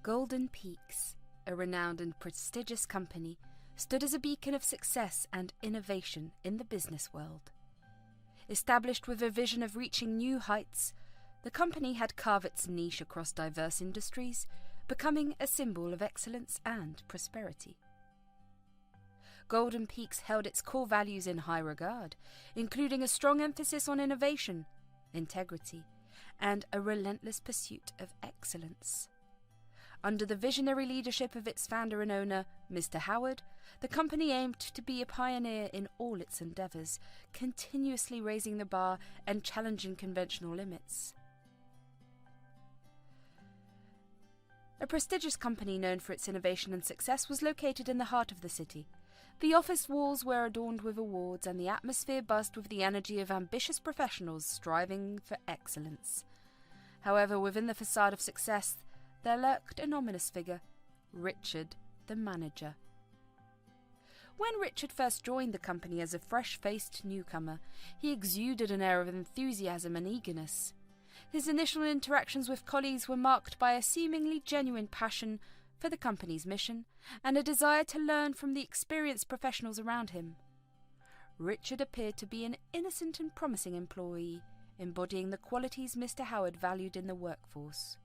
Golden Peaks, a renowned and prestigious company, stood as a beacon of success and innovation in the business world. Established with a vision of reaching new heights, the company had carved its niche across diverse industries, becoming a symbol of excellence and prosperity. Golden Peaks held its core values in high regard, including a strong emphasis on innovation, integrity, and a relentless pursuit of excellence. Under the visionary leadership of its founder and owner, Mr. Howard, the company aimed to be a pioneer in all its endeavours, continuously raising the bar and challenging conventional limits. A prestigious company known for its innovation and success was located in the heart of the city. The office walls were adorned with awards, and the atmosphere buzzed with the energy of ambitious professionals striving for excellence. However, within the facade of success, there lurked an ominous figure, Richard, the manager. When Richard first joined the company as a fresh-faced newcomer, he exuded an air of enthusiasm and eagerness. His initial interactions with colleagues were marked by a seemingly genuine passion for the company's mission and a desire to learn from the experienced professionals around him. Richard appeared to be an innocent and promising employee, embodying the qualities Mr. Howard valued in the workforce.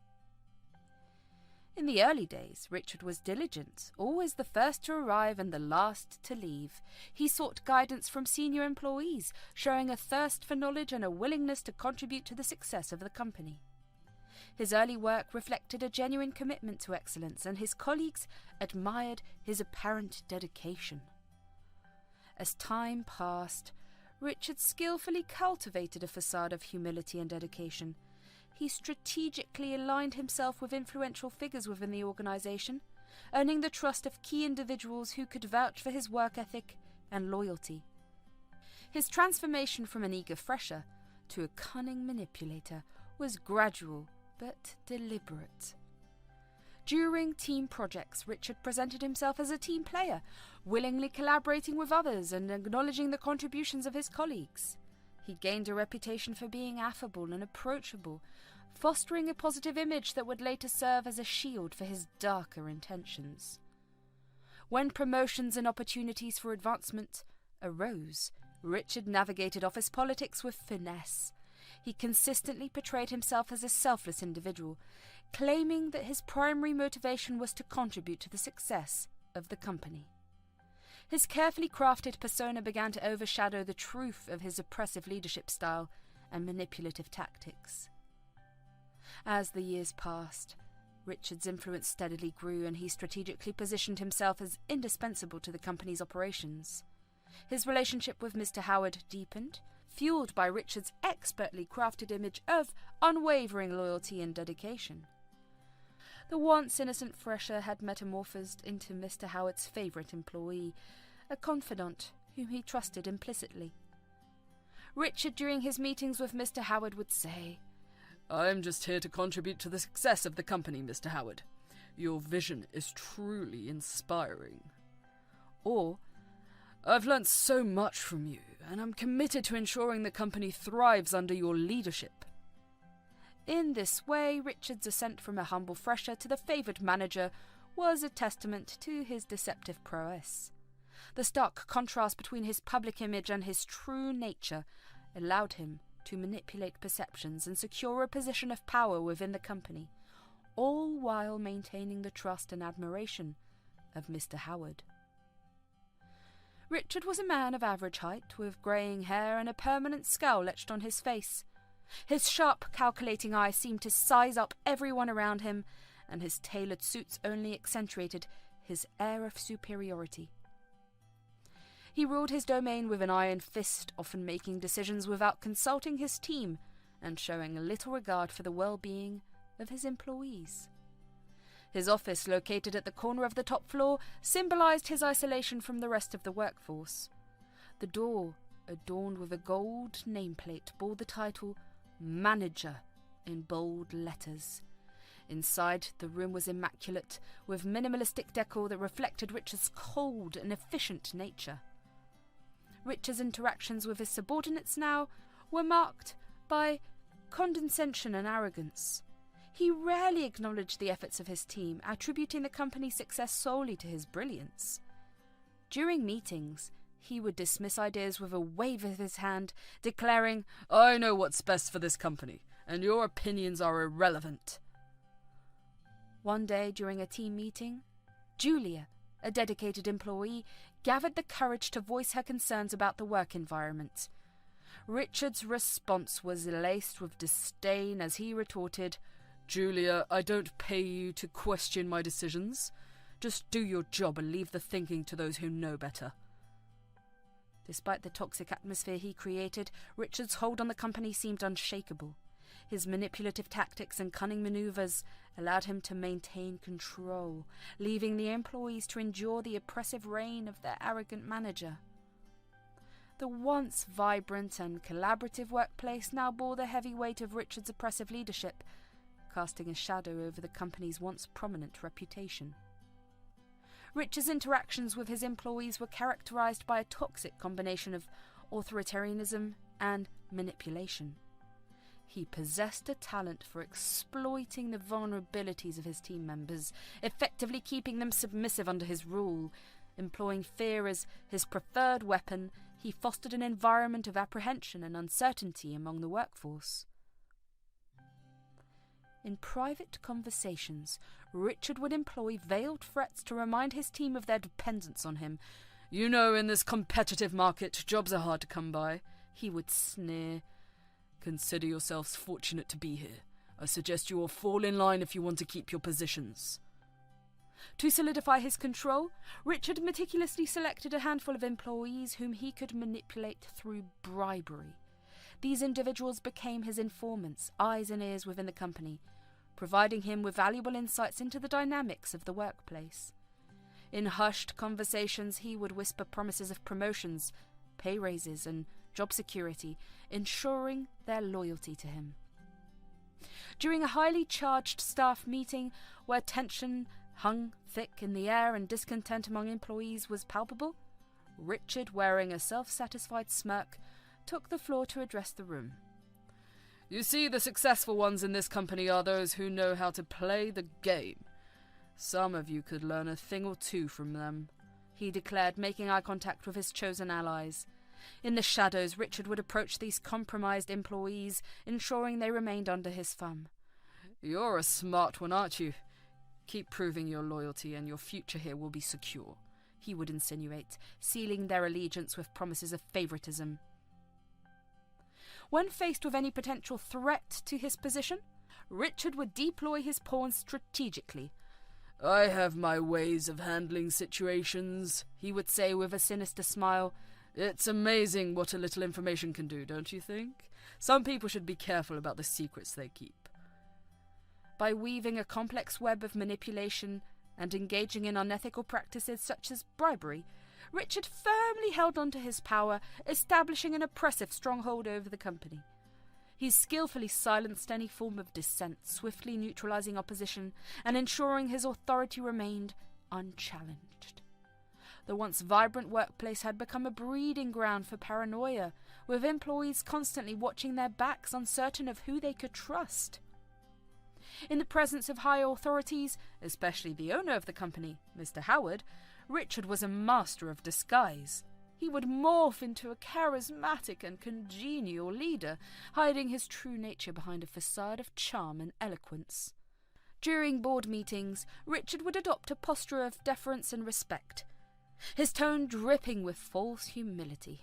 In the early days, Richard was diligent, always the first to arrive and the last to leave. He sought guidance from senior employees, showing a thirst for knowledge and a willingness to contribute to the success of the company. His early work reflected a genuine commitment to excellence, and his colleagues admired his apparent dedication. As time passed, Richard skillfully cultivated a facade of humility and dedication. He strategically aligned himself with influential figures within the organization, earning the trust of key individuals who could vouch for his work ethic and loyalty. His transformation from an eager fresher to a cunning manipulator was gradual but deliberate. During team projects, Richard presented himself as a team player, willingly collaborating with others and acknowledging the contributions of his colleagues. He gained a reputation for being affable and approachable, fostering a positive image that would later serve as a shield for his darker intentions. When promotions and opportunities for advancement arose, Richard navigated office politics with finesse. He consistently portrayed himself as a selfless individual, claiming that his primary motivation was to contribute to the success of the company. His carefully crafted persona began to overshadow the truth of his oppressive leadership style and manipulative tactics. As the years passed, Richard's influence steadily grew, and he strategically positioned himself as indispensable to the company's operations. His relationship with Mr. Howard deepened, fueled by Richard's expertly crafted image of unwavering loyalty and dedication. The once innocent fresher had metamorphosed into Mr. Howard's favourite employee, a confidant whom he trusted implicitly. Richard, during his meetings with Mr. Howard, would say, "I'm just here to contribute to the success of the company, Mr. Howard. Your vision is truly inspiring." Or, "I've learnt so much from you, and I'm committed to ensuring the company thrives under your leadership." In this way, Richard's ascent from a humble fresher to the favoured manager was a testament to his deceptive prowess. The stark contrast between his public image and his true nature allowed him to manipulate perceptions and secure a position of power within the company, all while maintaining the trust and admiration of Mr. Howard. Richard was a man of average height, with greying hair and a permanent scowl etched on his face. His sharp, calculating eye seemed to size up everyone around him, and his tailored suits only accentuated his air of superiority. He ruled his domain with an iron fist, often making decisions without consulting his team and showing little regard for the well-being of his employees. His office, located at the corner of the top floor, symbolized his isolation from the rest of the workforce. The door, adorned with a gold nameplate, bore the title Manager in bold letters. Inside, the room was immaculate, with minimalistic decor that reflected Richard's cold and efficient nature. Richard's interactions with his subordinates now were marked by condescension and arrogance. He rarely acknowledged the efforts of his team, attributing the company's success solely to his brilliance. During meetings, he would dismiss ideas with a wave of his hand, declaring, "I know what's best for this company, and your opinions are irrelevant." One day during a team meeting, Julia, a dedicated employee, gathered the courage to voice her concerns about the work environment. Richard's response was laced with disdain as he retorted, "Julia, I don't pay you to question my decisions. Just do your job and leave the thinking to those who know better." Despite the toxic atmosphere he created, Richard's hold on the company seemed unshakable. His manipulative tactics and cunning maneuvers allowed him to maintain control, leaving the employees to endure the oppressive reign of their arrogant manager. The once vibrant and collaborative workplace now bore the heavy weight of Richard's oppressive leadership, casting a shadow over the company's once prominent reputation. Richard's interactions with his employees were characterized by a toxic combination of authoritarianism and manipulation. He possessed a talent for exploiting the vulnerabilities of his team members, effectively keeping them submissive under his rule. Employing fear as his preferred weapon, he fostered an environment of apprehension and uncertainty among the workforce. In private conversations, Richard would employ veiled threats to remind his team of their dependence on him. "You know, in this competitive market, jobs are hard to come by," he would sneer. "Consider yourselves fortunate to be here. I suggest you all fall in line if you want to keep your positions." To solidify his control, Richard meticulously selected a handful of employees whom he could manipulate through bribery. These individuals became his informants, eyes and ears within the company, providing him with valuable insights into the dynamics of the workplace. In hushed conversations, he would whisper promises of promotions, pay raises, and job security, ensuring their loyalty to him. During a highly charged staff meeting where tension hung thick in the air and discontent among employees was palpable, Richard, wearing a self-satisfied smirk, took the floor to address the room. "You see, the successful ones in this company are those who know how to play the game. Some of you could learn a thing or two from them," he declared, making eye contact with his chosen allies. In the shadows, Richard would approach these compromised employees, ensuring they remained under his thumb. "You're a smart one, aren't you? Keep proving your loyalty and your future here will be secure," he would insinuate, sealing their allegiance with promises of favoritism. When faced with any potential threat to his position, Richard would deploy his pawns strategically. "I have my ways of handling situations," he would say with a sinister smile. "It's amazing what a little information can do, don't you think? Some people should be careful about the secrets they keep." By weaving a complex web of manipulation and engaging in unethical practices such as bribery, Richard firmly held on to his power, establishing an oppressive stronghold over the company. He skillfully silenced any form of dissent, swiftly neutralizing opposition and ensuring his authority remained unchallenged. The once vibrant workplace had become a breeding ground for paranoia, with employees constantly watching their backs, uncertain of who they could trust. In the presence of high authorities, especially the owner of the company, Mr. Howard, Richard was a master of disguise. He would morph into a charismatic and congenial leader, hiding his true nature behind a facade of charm and eloquence. During board meetings, Richard would adopt a posture of deference and respect, his tone dripping with false humility.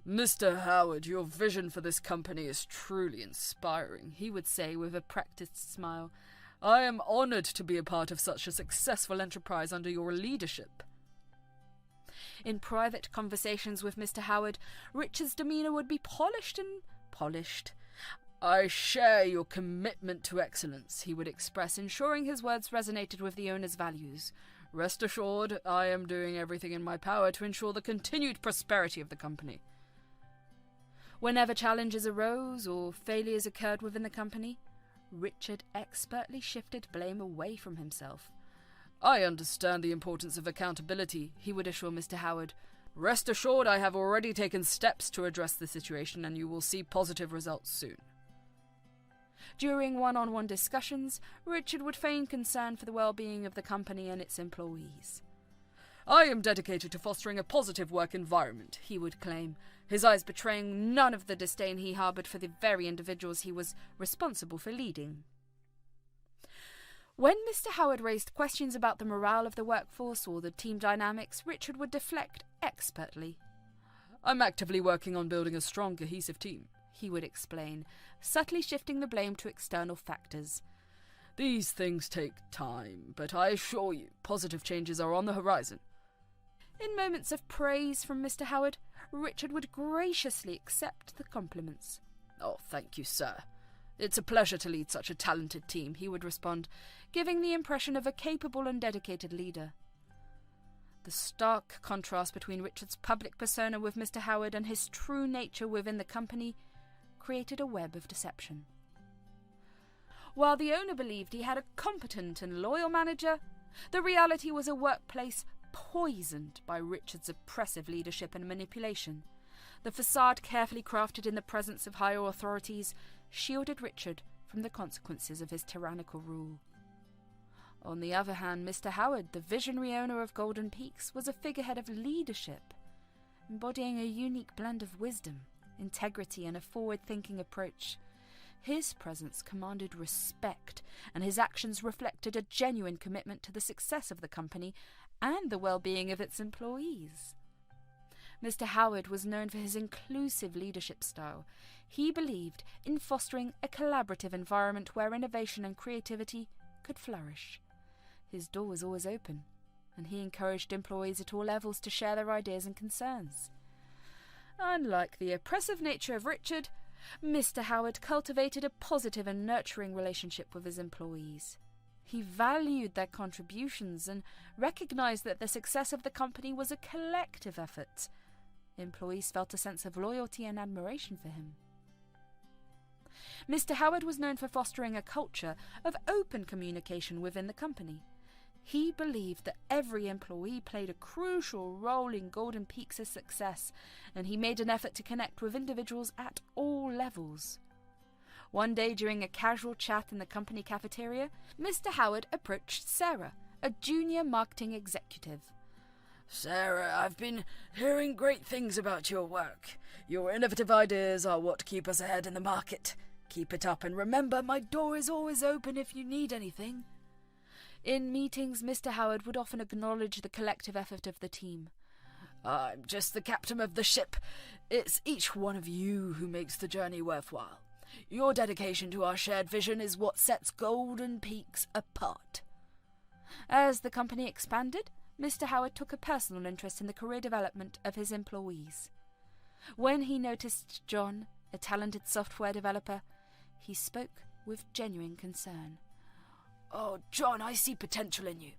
"Mr. Howard, your vision for this company is truly inspiring," he would say with a practiced smile. "I am honored to be a part of such a successful enterprise under your leadership." In private conversations with Mr. Howard, Richard's demeanour would be polished and polished. "I share your commitment to excellence," he would express, ensuring his words resonated with the owner's values. "Rest assured, I am doing everything in my power to ensure the continued prosperity of the company." Whenever challenges arose or failures occurred within the company, Richard expertly shifted blame away from himself. "I understand the importance of accountability," he would assure Mr. Howard. "Rest assured, I have already taken steps to address the situation and you will see positive results soon." During one-on-one discussions, Richard would feign concern for the well-being of the company and its employees. "I am dedicated to fostering a positive work environment," he would claim, his eyes betraying none of the disdain he harboured for the very individuals he was responsible for leading. When Mr. Howard raised questions about the morale of the workforce or the team dynamics, Richard would deflect expertly. "I'm actively working on building a strong, cohesive team," he would explain, subtly shifting the blame to external factors. "These things take time, but I assure you, positive changes are on the horizon." In moments of praise from Mr. Howard, Richard would graciously accept the compliments. "Oh, thank you, sir. It's a pleasure to lead such a talented team," he would respond, giving the impression of a capable and dedicated leader. The stark contrast between Richard's public persona with Mr. Howard and his true nature within the company created a web of deception. While the owner believed he had a competent and loyal manager, the reality was a workplace poisoned by Richard's oppressive leadership and manipulation. The facade, carefully crafted in the presence of higher authorities, shielded Richard from the consequences of his tyrannical rule. On the other hand, Mr. Howard, the visionary owner of Golden Peaks, was a figurehead of leadership, embodying a unique blend of wisdom, integrity, and a forward-thinking approach. His presence commanded respect, and his actions reflected a genuine commitment to the success of the company and the well-being of its employees. Mr. Howard was known for his inclusive leadership style. He believed in fostering a collaborative environment where innovation and creativity could flourish. His door was always open, and he encouraged employees at all levels to share their ideas and concerns. Unlike the oppressive nature of Richard, Mr. Howard cultivated a positive and nurturing relationship with his employees. He valued their contributions and recognized that the success of the company was a collective effort. Employees felt a sense of loyalty and admiration for him. Mr. Howard was known for fostering a culture of open communication within the company. He believed that every employee played a crucial role in Golden Peaks' success, and he made an effort to connect with individuals at all levels. One day, during a casual chat in the company cafeteria, Mr. Howard approached Sarah, a junior marketing executive. "Sarah, I've been hearing great things about your work. Your innovative ideas are what keep us ahead in the market. Keep it up, and remember, my door is always open if you need anything." In meetings, Mr. Howard would often acknowledge the collective effort of the team. "I'm just the captain of the ship. It's each one of you who makes the journey worthwhile. Your dedication to our shared vision is what sets Golden Peaks apart." As the company expanded, Mr. Howard took a personal interest in the career development of his employees. When he noticed John, a talented software developer, he spoke with genuine concern. "Oh, John, I see potential in you.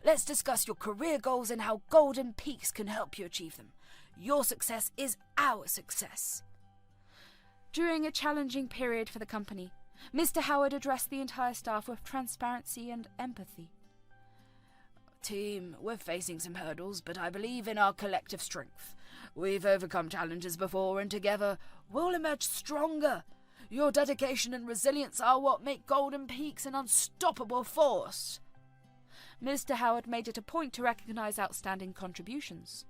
Let's discuss your career goals and how Golden Peaks can help you achieve them. Your success is our success." During a challenging period for the company, Mr. Howard addressed the entire staff with transparency and empathy. "Team, we're facing some hurdles, but I believe in our collective strength. We've overcome challenges before, and together we'll emerge stronger. Your dedication and resilience are what make Golden Peaks an unstoppable force." Mr. Howard made it a point to recognize outstanding contributions.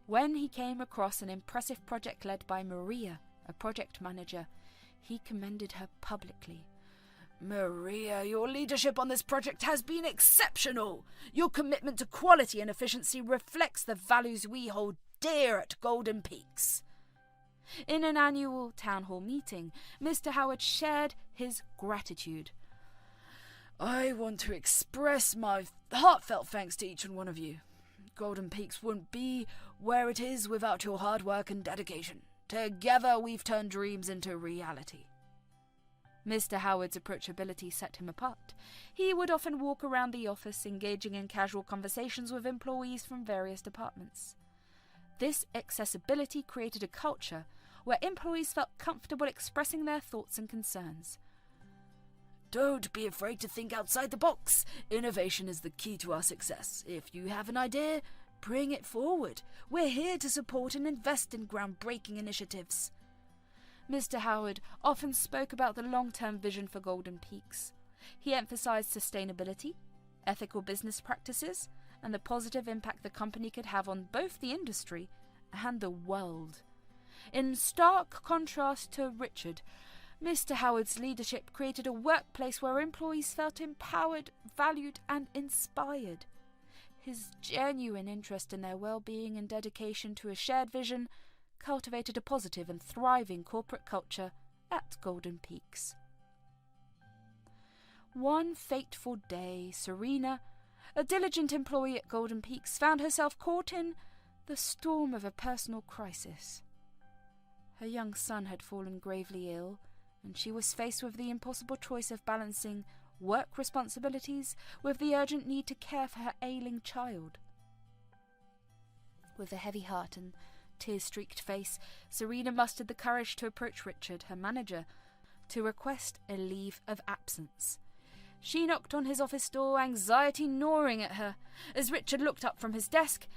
When he came across an impressive project led by Maria, a project manager, he commended her publicly. "Maria, your leadership on this project has been exceptional. Your commitment to quality and efficiency reflects the values we hold dear at Golden Peaks." In an annual town hall meeting, Mr. Howard shared his gratitude. "I want to express my heartfelt thanks to each and one of you. Golden Peaks wouldn't be where it is without your hard work and dedication. Together we've turned dreams into reality." Mr. Howard's approachability set him apart. He would often walk around the office, engaging in casual conversations with employees from various departments. This accessibility created a culture where employees felt comfortable expressing their thoughts and concerns. "Don't be afraid to think outside the box. Innovation is the key to our success. If you have an idea, bring it forward. We're here to support and invest in groundbreaking initiatives." Mr. Howard often spoke about the long-term vision for Golden Peaks. He emphasized sustainability, ethical business practices, and the positive impact the company could have on both the industry and the world. In stark contrast to Richard, Mr. Howard's leadership created a workplace where employees felt empowered, valued, and inspired. His genuine interest in their well-being and dedication to a shared vision cultivated a positive and thriving corporate culture at Golden Peaks. One fateful day, Serena, a diligent employee at Golden Peaks, found herself caught in the storm of a personal crisis. Her young son had fallen gravely ill, and she was faced with the impossible choice of balancing work responsibilities with the urgent need to care for her ailing child. With a heavy heart and tear-streaked face, Serena mustered the courage to approach Richard, her manager, to request a leave of absence. She knocked on his office door, anxiety gnawing at her. As Richard looked up from his desk,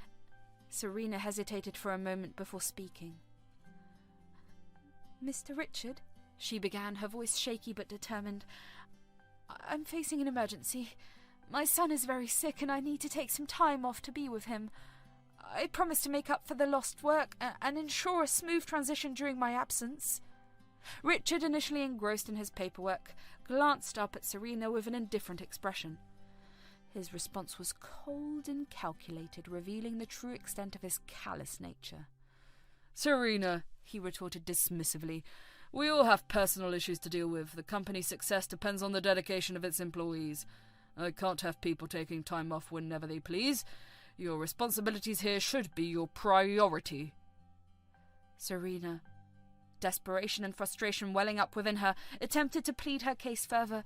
Serena hesitated for a moment before speaking. "Mr. Richard," she began, her voice shaky but determined, "I'm facing an emergency. My son is very sick and I need to take some time off to be with him. I promised to make up for the lost work and ensure a smooth transition during my absence." Richard, initially engrossed in his paperwork, glanced up at Serena with an indifferent expression. His response was cold and calculated, revealing the true extent of his callous nature. "Serena," he retorted dismissively, "we all have personal issues to deal with. The company's success depends on the dedication of its employees. I can't have people taking time off whenever they please. Your responsibilities here should be your priority." Serena, desperation and frustration welling up within her, attempted to plead her case further.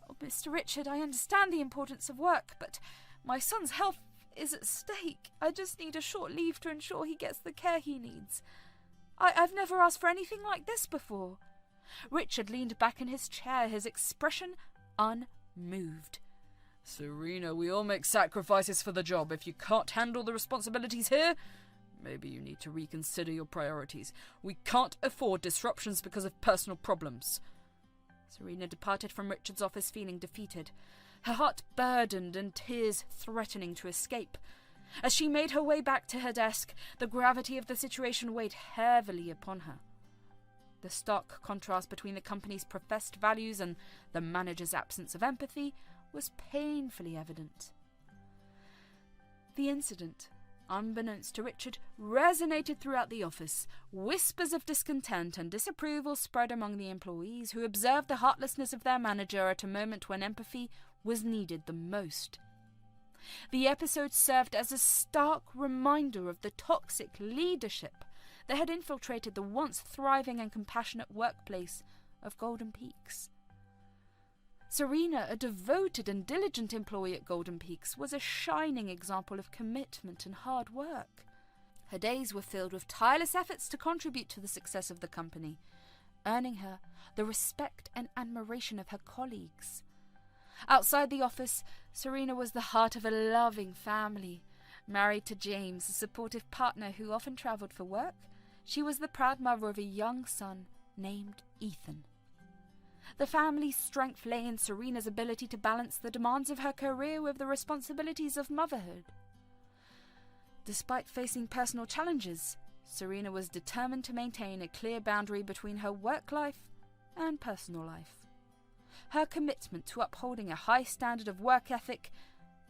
"Oh, Mr. Richard, I understand the importance of work, but my son's health is at stake. I just need a short leave to ensure he gets the care he needs. I've never asked for anything like this before." Richard leaned back in his chair, his expression unmoved. "Serena, we all make sacrifices for the job. If you can't handle the responsibilities here, maybe you need to reconsider your priorities. We can't afford disruptions because of personal problems." Serena departed from Richard's office feeling defeated, her heart burdened and tears threatening to escape. As she made her way back to her desk, the gravity of the situation weighed heavily upon her. The stark contrast between the company's professed values and the manager's absence of empathy was painfully evident. The incident, unbeknownst to Richard, resonated throughout the office. Whispers of discontent and disapproval spread among the employees, who observed the heartlessness of their manager at a moment when empathy was needed the most. The episode served as a stark reminder of the toxic leadership that had infiltrated the once thriving and compassionate workplace of Golden Peaks. Serena, a devoted and diligent employee at Golden Peaks, was a shining example of commitment and hard work. Her days were filled with tireless efforts to contribute to the success of the company, earning her the respect and admiration of her colleagues. Outside the office, Serena was the heart of a loving family. Married to James, a supportive partner who often travelled for work, she was the proud mother of a young son named Ethan. The family's strength lay in Serena's ability to balance the demands of her career with the responsibilities of motherhood. Despite facing personal challenges, Serena was determined to maintain a clear boundary between her work life and personal life. Her commitment to upholding a high standard of work ethic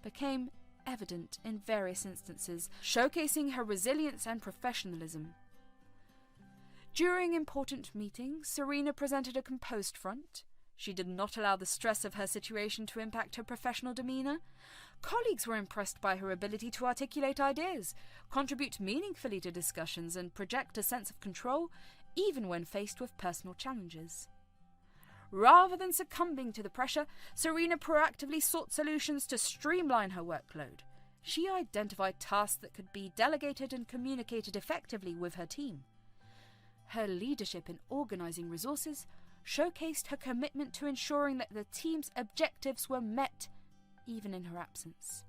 became evident in various instances, showcasing her resilience and professionalism. During important meetings, Serena presented a composed front. She did not allow the stress of her situation to impact her professional demeanour. Colleagues were impressed by her ability to articulate ideas, contribute meaningfully to discussions, and project a sense of control, even when faced with personal challenges. Rather than succumbing to the pressure, Serena proactively sought solutions to streamline her workload. She identified tasks that could be delegated and communicated effectively with her team. Her leadership in organising resources showcased her commitment to ensuring that the team's objectives were met, even in her absence.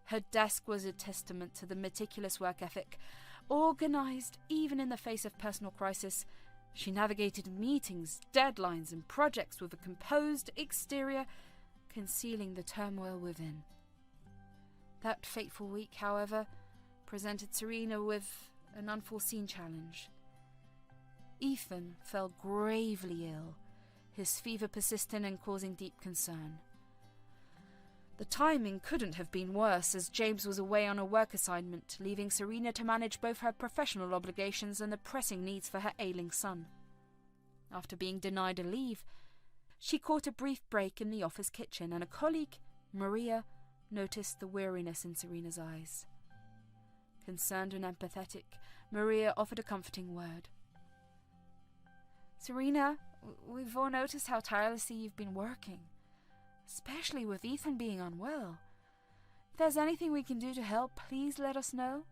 Her desk was a testament to the meticulous work ethic. Organised even in the face of personal crisis, She navigated meetings, deadlines, and projects with a composed exterior, concealing the turmoil within. That fateful week, however, presented Serena with an unforeseen challenge. Ethan fell gravely ill, his fever persisting and causing deep concern. The timing couldn't have been worse, as James was away on a work assignment, leaving Serena to manage both her professional obligations and the pressing needs for her ailing son. After being denied a leave, she caught a brief break in the office kitchen, and a colleague, Maria, noticed the weariness in Serena's eyes. Concerned and empathetic, Maria offered a comforting word. "Serena, we've all noticed how tirelessly you've been working, especially with Ethan being unwell. If there's anything we can do to help, please let us know."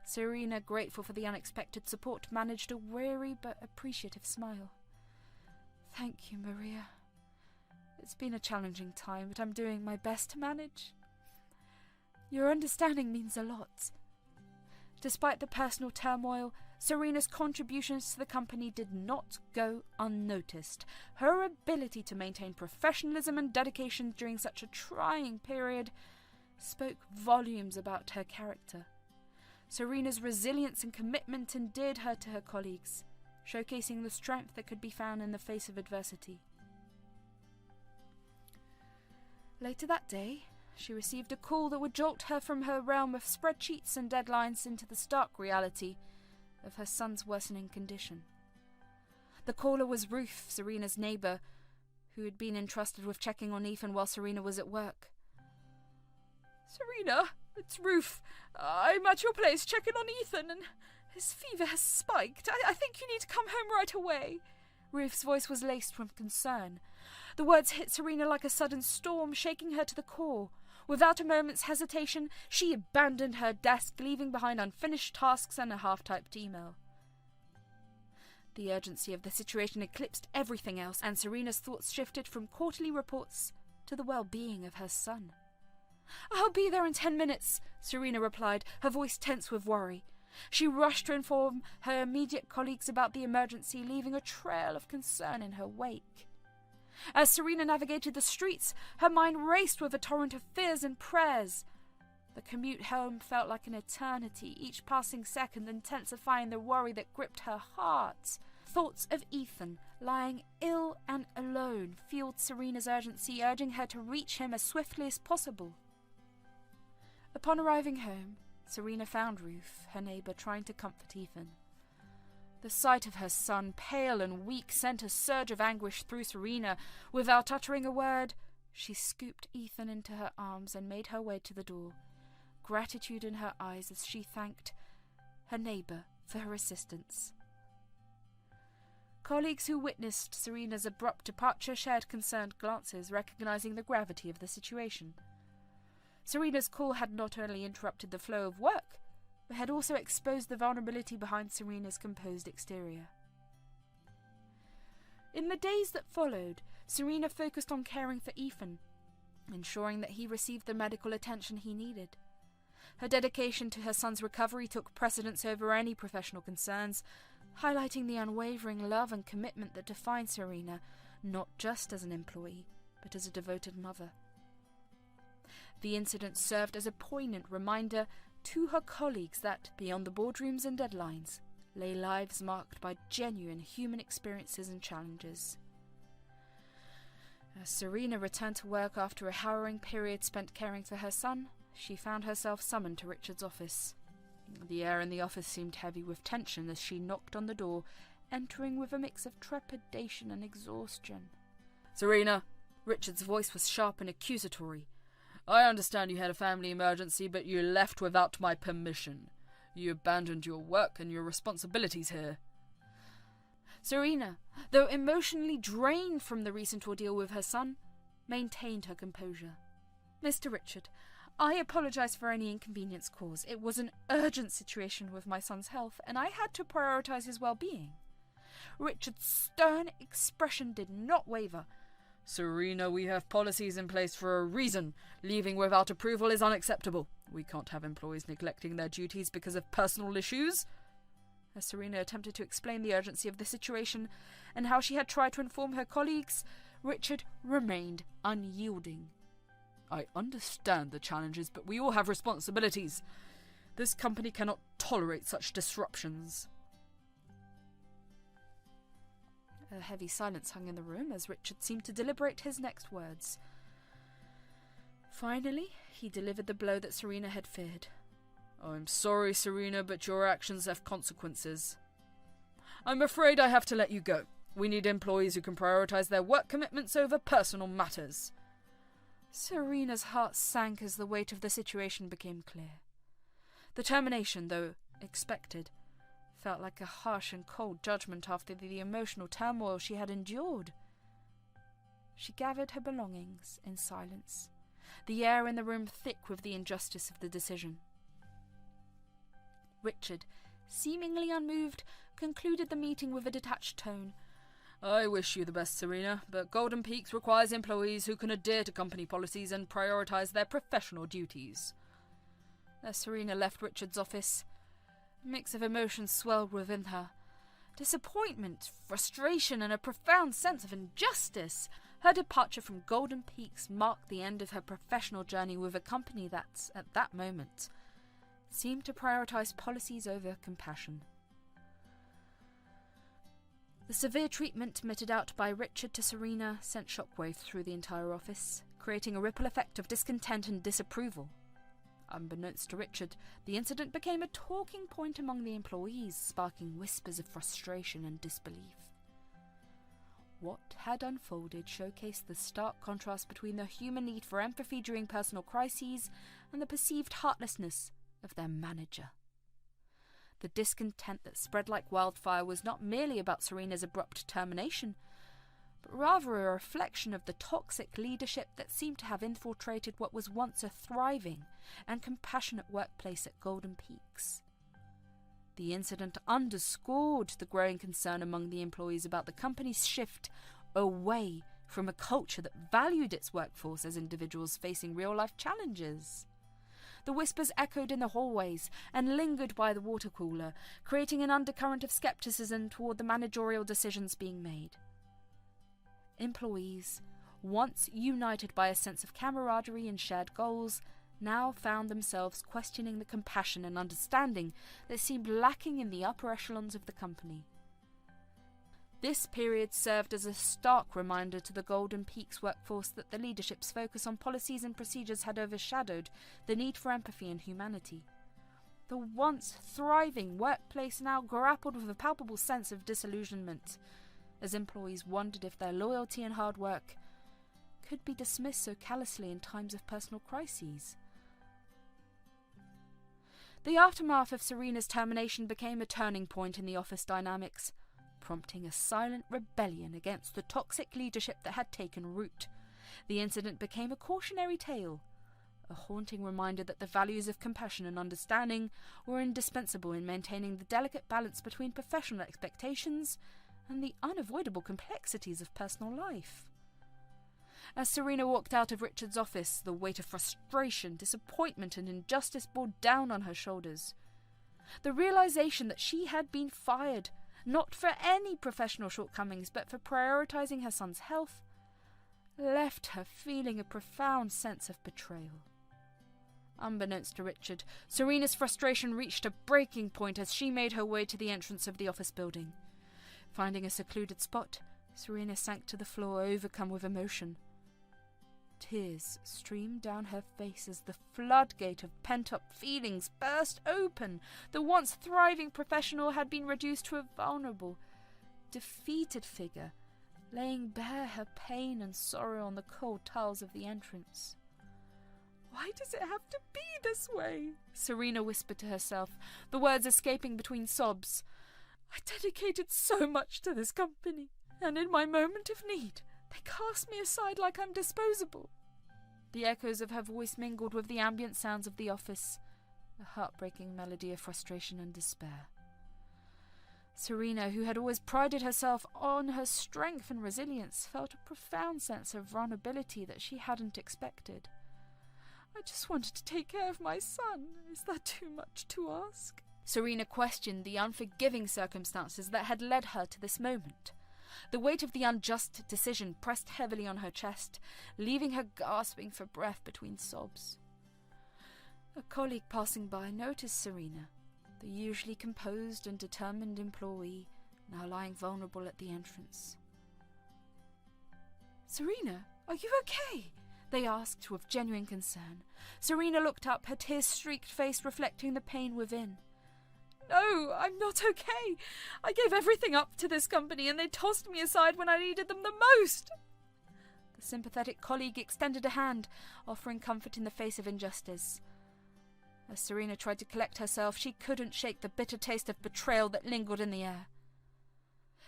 Serena, grateful for the unexpected support, managed a weary but appreciative smile. "Thank you, Maria. It's been a challenging time, but I'm doing my best to manage. Your understanding means a lot." Despite the personal turmoil, Serena's contributions to the company did not go unnoticed. Her ability to maintain professionalism and dedication during such a trying period spoke volumes about her character. Serena's resilience and commitment endeared her to her colleagues, showcasing the strength that could be found in the face of adversity. Later that day, she received a call that would jolt her from her realm of spreadsheets and deadlines into the stark reality of her son's worsening condition. The caller was Ruth, Serena's neighbour, who had been entrusted with checking on Ethan while Serena was at work. "Serena, it's Ruth. I'm at your place checking on Ethan, and his fever has spiked. I think you need to come home right away." Ruth's voice was laced with concern. The words hit Serena like a sudden storm, shaking her to the core. Without a moment's hesitation, she abandoned her desk, leaving behind unfinished tasks and a half-typed email. The urgency of the situation eclipsed everything else, and Serena's thoughts shifted from quarterly reports to the well-being of her son. "I'll be there in 10 minutes, Serena replied, her voice tense with worry. She rushed to inform her immediate colleagues about the emergency, leaving a trail of concern in her wake. As Serena navigated the streets, her mind raced with a torrent of fears and prayers. The commute home felt like an eternity, each passing second intensifying the worry that gripped her heart. Thoughts of Ethan, lying ill and alone, fueled Serena's urgency, urging her to reach him as swiftly as possible. Upon arriving home, Serena found Ruth, her neighbour, trying to comfort Ethan. The sight of her son, pale and weak, sent a surge of anguish through Serena. Without uttering a word, she scooped Ethan into her arms and made her way to the door, gratitude in her eyes as she thanked her neighbour for her assistance. Colleagues who witnessed Serena's abrupt departure shared concerned glances, recognizing the gravity of the situation. Serena's call had not only interrupted the flow of work, but had also exposed the vulnerability behind Serena's composed exterior. In the days that followed, Serena focused on caring for Ethan, ensuring that he received the medical attention he needed. Her dedication to her son's recovery took precedence over any professional concerns, highlighting the unwavering love and commitment that defined Serena, not just as an employee, but as a devoted mother. The incident served as a poignant reminder to her colleagues that, beyond the boardrooms and deadlines, lay lives marked by genuine human experiences and challenges. As Serena returned to work after a harrowing period spent caring for her son, she found herself summoned to Richard's office. The air in the office seemed heavy with tension as she knocked on the door, entering with a mix of trepidation and exhaustion. "Serena!" Richard's voice was sharp and accusatory. "I understand you had a family emergency, but you left without my permission. You abandoned your work and your responsibilities here." Serena, though emotionally drained from the recent ordeal with her son, maintained her composure. "Mr. Richard, I apologize for any inconvenience caused. It was an urgent situation with my son's health, and I had to prioritize his well-being." Richard's stern expression did not waver. "Serena, we have policies in place for a reason. Leaving without approval is unacceptable. We can't have employees neglecting their duties because of personal issues." As Serena attempted to explain the urgency of the situation and how she had tried to inform her colleagues, Richard remained unyielding. I understand the challenges, but we all have responsibilities. This company cannot tolerate such disruptions. A heavy silence hung in the room as Richard seemed to deliberate his next words. Finally, he delivered the blow that Serena had feared. I'm sorry, Serena, but your actions have consequences. I'm afraid I have to let you go. We need employees who can prioritize their work commitments over personal matters. Serena's heart sank as the weight of the situation became clear. The termination, though expected, felt like a harsh and cold judgment after the emotional turmoil she had endured. She gathered her belongings in silence, the air in the room thick with the injustice of the decision. Richard, seemingly unmoved, concluded the meeting with a detached tone. I wish you the best, Serena, but Golden Peaks requires employees who can adhere to company policies and prioritize their professional duties. As Serena left Richard's office, a mix of emotions swelled within her. Disappointment, frustration, and a profound sense of injustice. Her departure from Golden Peaks marked the end of her professional journey with a company that, at that moment, seemed to prioritize policies over compassion. The severe treatment meted out by Richard to Serena sent shockwaves through the entire office, creating a ripple effect of discontent and disapproval. Unbeknownst to Richard, the incident became a talking point among the employees, sparking whispers of frustration and disbelief. What had unfolded showcased the stark contrast between the human need for empathy during personal crises and the perceived heartlessness of their manager. The discontent that spread like wildfire was not merely about Serena's abrupt termination, but rather a reflection of the toxic leadership that seemed to have infiltrated what was once a thriving and compassionate workplace at Golden Peaks. The incident underscored the growing concern among the employees about the company's shift away from a culture that valued its workforce as individuals facing real-life challenges. The whispers echoed in the hallways and lingered by the water cooler, creating an undercurrent of skepticism toward the managerial decisions being made. Employees, once united by a sense of camaraderie and shared goals, now found themselves questioning the compassion and understanding that seemed lacking in the upper echelons of the company. This period served as a stark reminder to the Golden Peaks workforce that the leadership's focus on policies and procedures had overshadowed the need for empathy and humanity. The once thriving workplace now grappled with a palpable sense of disillusionment, as employees wondered if their loyalty and hard work could be dismissed so callously in times of personal crises. The aftermath of Serena's termination became a turning point in the office dynamics, prompting a silent rebellion against the toxic leadership that had taken root. The incident became a cautionary tale, a haunting reminder that the values of compassion and understanding were indispensable in maintaining the delicate balance between professional expectations and the unavoidable complexities of personal life. As Serena walked out of Richard's office, the weight of frustration, disappointment, and injustice bore down on her shoulders. The realization that she had been fired, not for any professional shortcomings, but for prioritizing her son's health, left her feeling a profound sense of betrayal. Unbeknownst to Richard, Serena's frustration reached a breaking point as she made her way to the entrance of the office building. Finding a secluded spot, Serena sank to the floor, overcome with emotion. Tears streamed down her face as the floodgate of pent-up feelings burst open. The once thriving professional had been reduced to a vulnerable, defeated figure, laying bare her pain and sorrow on the cold tiles of the entrance. "Why does it have to be this way?" Serena whispered to herself, the words escaping between sobs. "I dedicated so much to this company, and in my moment of need, they cast me aside like I'm disposable." The echoes of her voice mingled with the ambient sounds of the office, a heartbreaking melody of frustration and despair. Serena, who had always prided herself on her strength and resilience, felt a profound sense of vulnerability that she hadn't expected. "I just wanted to take care of my son. Is that too much to ask?" Serena questioned the unforgiving circumstances that had led her to this moment. The weight of the unjust decision pressed heavily on her chest, leaving her gasping for breath between sobs. A colleague passing by noticed Serena, the usually composed and determined employee, now lying vulnerable at the entrance. "Serena, are you okay?" they asked with genuine concern. Serena looked up, her tear-streaked face reflecting the pain within. "No, I'm not okay. I gave everything up to this company and they tossed me aside when I needed them the most." The sympathetic colleague extended a hand, offering comfort in the face of injustice. As Serena tried to collect herself, she couldn't shake the bitter taste of betrayal that lingered in the air.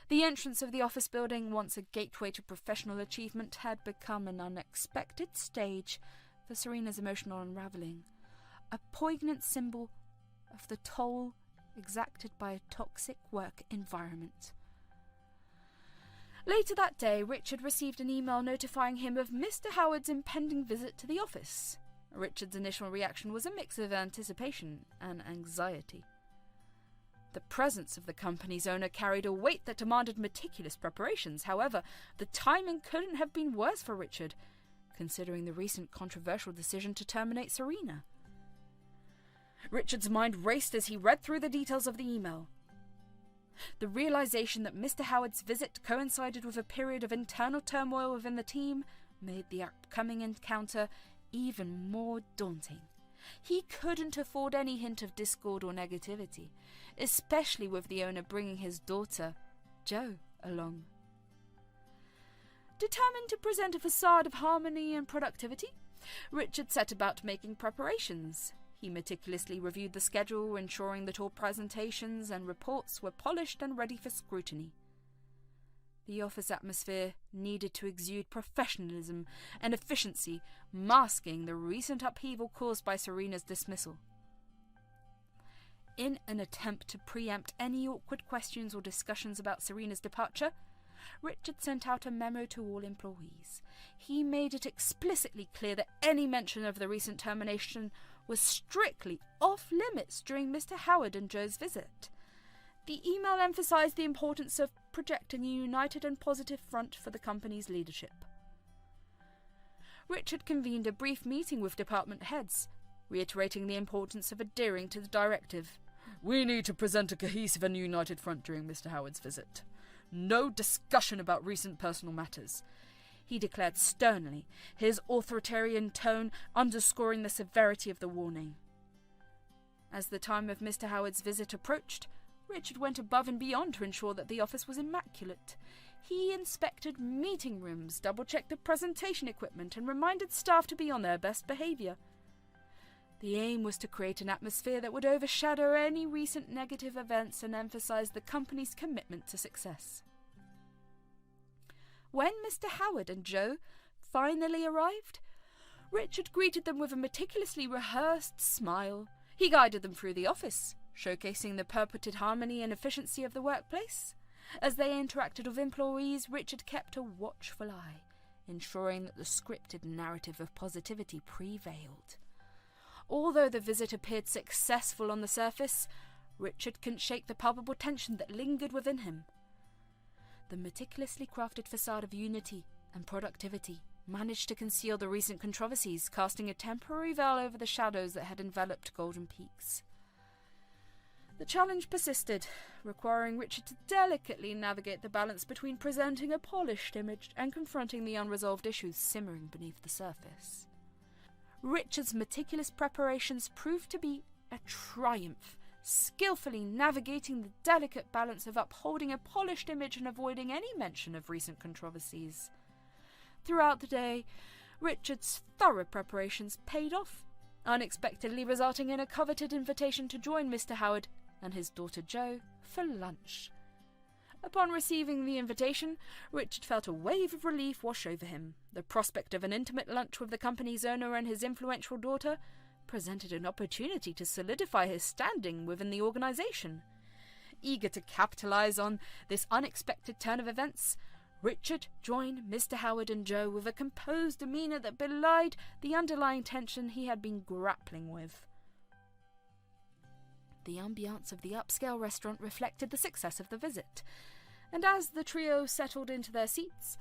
The entrance of the office building, once a gateway to professional achievement, had become an unexpected stage for Serena's emotional unravelling, a poignant symbol of the toll exacted by a toxic work environment. Later that day, Richard received an email notifying him of Mr. Howard's impending visit to the office. Richard's initial reaction was a mix of anticipation and anxiety. The presence of the company's owner carried a weight that demanded meticulous preparations. However, the timing couldn't have been worse for Richard, considering the recent controversial decision to terminate Serena. Richard's mind raced as he read through the details of the email. The realization that Mr. Howard's visit coincided with a period of internal turmoil within the team made the upcoming encounter even more daunting. He couldn't afford any hint of discord or negativity, especially with the owner bringing his daughter, Jo, along. Determined to present a facade of harmony and productivity, Richard set about making preparations. He meticulously reviewed the schedule, ensuring that all presentations and reports were polished and ready for scrutiny. The office atmosphere needed to exude professionalism and efficiency, masking the recent upheaval caused by Serena's dismissal. In an attempt to preempt any awkward questions or discussions about Serena's departure, Richard sent out a memo to all employees. He made it explicitly clear that any mention of the recent termination was strictly off-limits during Mr. Howard and Jo's visit. The email emphasized the importance of projecting a united and positive front for the company's leadership. Richard convened a brief meeting with department heads, reiterating the importance of adhering to the directive. "We need to present a cohesive and united front during Mr. Howard's visit. No discussion about recent personal matters," he declared sternly, his authoritarian tone underscoring the severity of the warning. As the time of Mr. Howard's visit approached, Richard went above and beyond to ensure that the office was immaculate. He inspected meeting rooms, double-checked the presentation equipment, and reminded staff to be on their best behaviour. The aim was to create an atmosphere that would overshadow any recent negative events and emphasise the company's commitment to success. When Mr. Howard and Jo finally arrived, Richard greeted them with a meticulously rehearsed smile. He guided them through the office, showcasing the purported harmony and efficiency of the workplace. As they interacted with employees, Richard kept a watchful eye, ensuring that the scripted narrative of positivity prevailed. Although the visit appeared successful on the surface, Richard couldn't shake the palpable tension that lingered within him. The meticulously crafted facade of unity and productivity managed to conceal the recent controversies, casting a temporary veil over the shadows that had enveloped Golden Peaks. The challenge persisted, requiring Richard to delicately navigate the balance between presenting a polished image and confronting the unresolved issues simmering beneath the surface. Richard's meticulous preparations proved to be a triumph, skillfully navigating the delicate balance of upholding a polished image and avoiding any mention of recent controversies. Throughout the day, Richard's thorough preparations paid off, unexpectedly resulting in a coveted invitation to join Mr. Howard and his daughter Jo for lunch. Upon receiving the invitation, Richard felt a wave of relief wash over him. The prospect of an intimate lunch with the company's owner and his influential daughter presented an opportunity to solidify his standing within the organisation. Eager to capitalise on this unexpected turn of events, Richard joined Mr. Howard and Jo with a composed demeanour that belied the underlying tension he had been grappling with. The ambiance of the upscale restaurant reflected the success of the visit, and as the trio settled into their seats,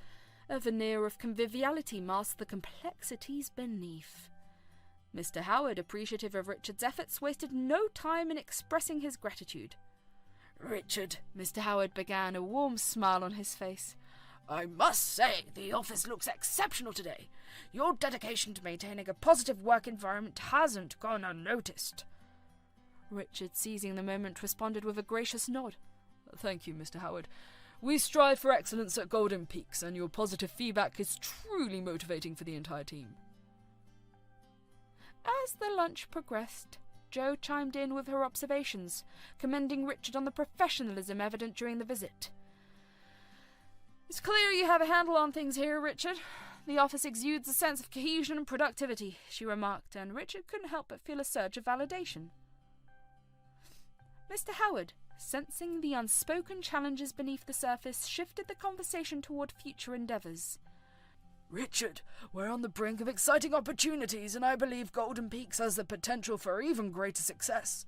a veneer of conviviality masked the complexities beneath. Mr. Howard, appreciative of Richard's efforts, wasted no time in expressing his gratitude. "Richard," Mr. Howard began, a warm smile on his face, "I must say the office looks exceptional today. Your dedication to maintaining a positive work environment hasn't gone unnoticed." Richard, seizing the moment, responded with a gracious nod. "Thank you, Mr. Howard. We strive for excellence at Golden Peaks, and your positive feedback is truly motivating for the entire team." As the lunch progressed, Jo chimed in with her observations, commending Richard on the professionalism evident during the visit. "It's clear you have a handle on things here, Richard. The office exudes a sense of cohesion and productivity," she remarked, and Richard couldn't help but feel a surge of validation. Mr. Howard, sensing the unspoken challenges beneath the surface, shifted the conversation toward future endeavours. "Richard, we're on the brink of exciting opportunities, and I believe Golden Peaks has the potential for even greater success.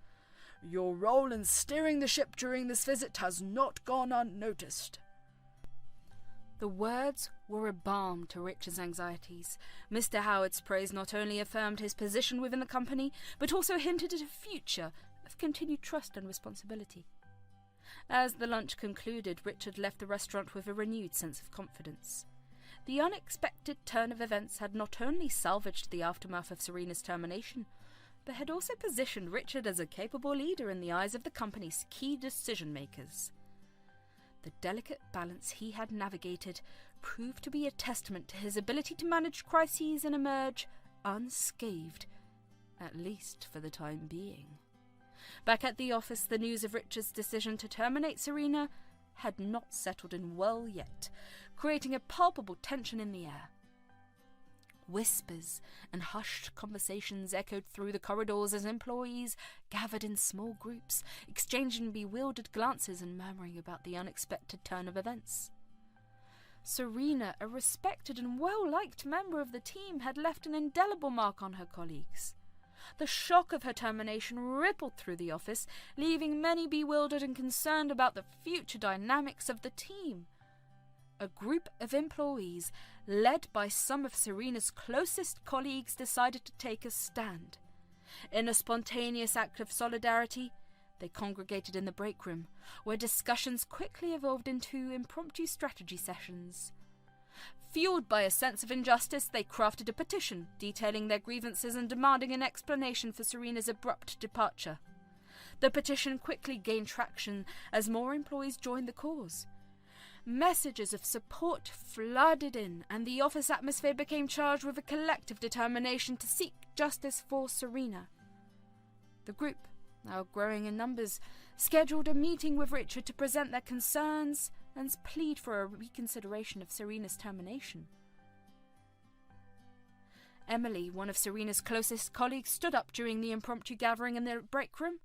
Your role in steering the ship during this visit has not gone unnoticed." The words were a balm to Richard's anxieties. Mr. Howard's praise not only affirmed his position within the company, but also hinted at a future of continued trust and responsibility. As the lunch concluded, Richard left the restaurant with a renewed sense of confidence. The unexpected turn of events had not only salvaged the aftermath of Serena's termination, but had also positioned Richard as a capable leader in the eyes of the company's key decision-makers. The delicate balance he had navigated proved to be a testament to his ability to manage crises and emerge unscathed, at least for the time being. Back at the office, the news of Richard's decision to terminate Serena had not settled in well yet, creating a palpable tension in the air. Whispers and hushed conversations echoed through the corridors as employees gathered in small groups, exchanging bewildered glances and murmuring about the unexpected turn of events. Serena, a respected and well-liked member of the team, had left an indelible mark on her colleagues. The shock of her termination rippled through the office, leaving many bewildered and concerned about the future dynamics of the team. A group of employees, led by some of Serena's closest colleagues, decided to take a stand. In a spontaneous act of solidarity, they congregated in the break room, where discussions quickly evolved into impromptu strategy sessions. Fueled by a sense of injustice, they crafted a petition detailing their grievances and demanding an explanation for Serena's abrupt departure. The petition quickly gained traction as more employees joined the cause. Messages of support flooded in, and the office atmosphere became charged with a collective determination to seek justice for Serena. The group, now growing in numbers, scheduled a meeting with Richard to present their concerns and plead for a reconsideration of Serena's termination. Emily, one of Serena's closest colleagues, stood up during the impromptu gathering in the break room.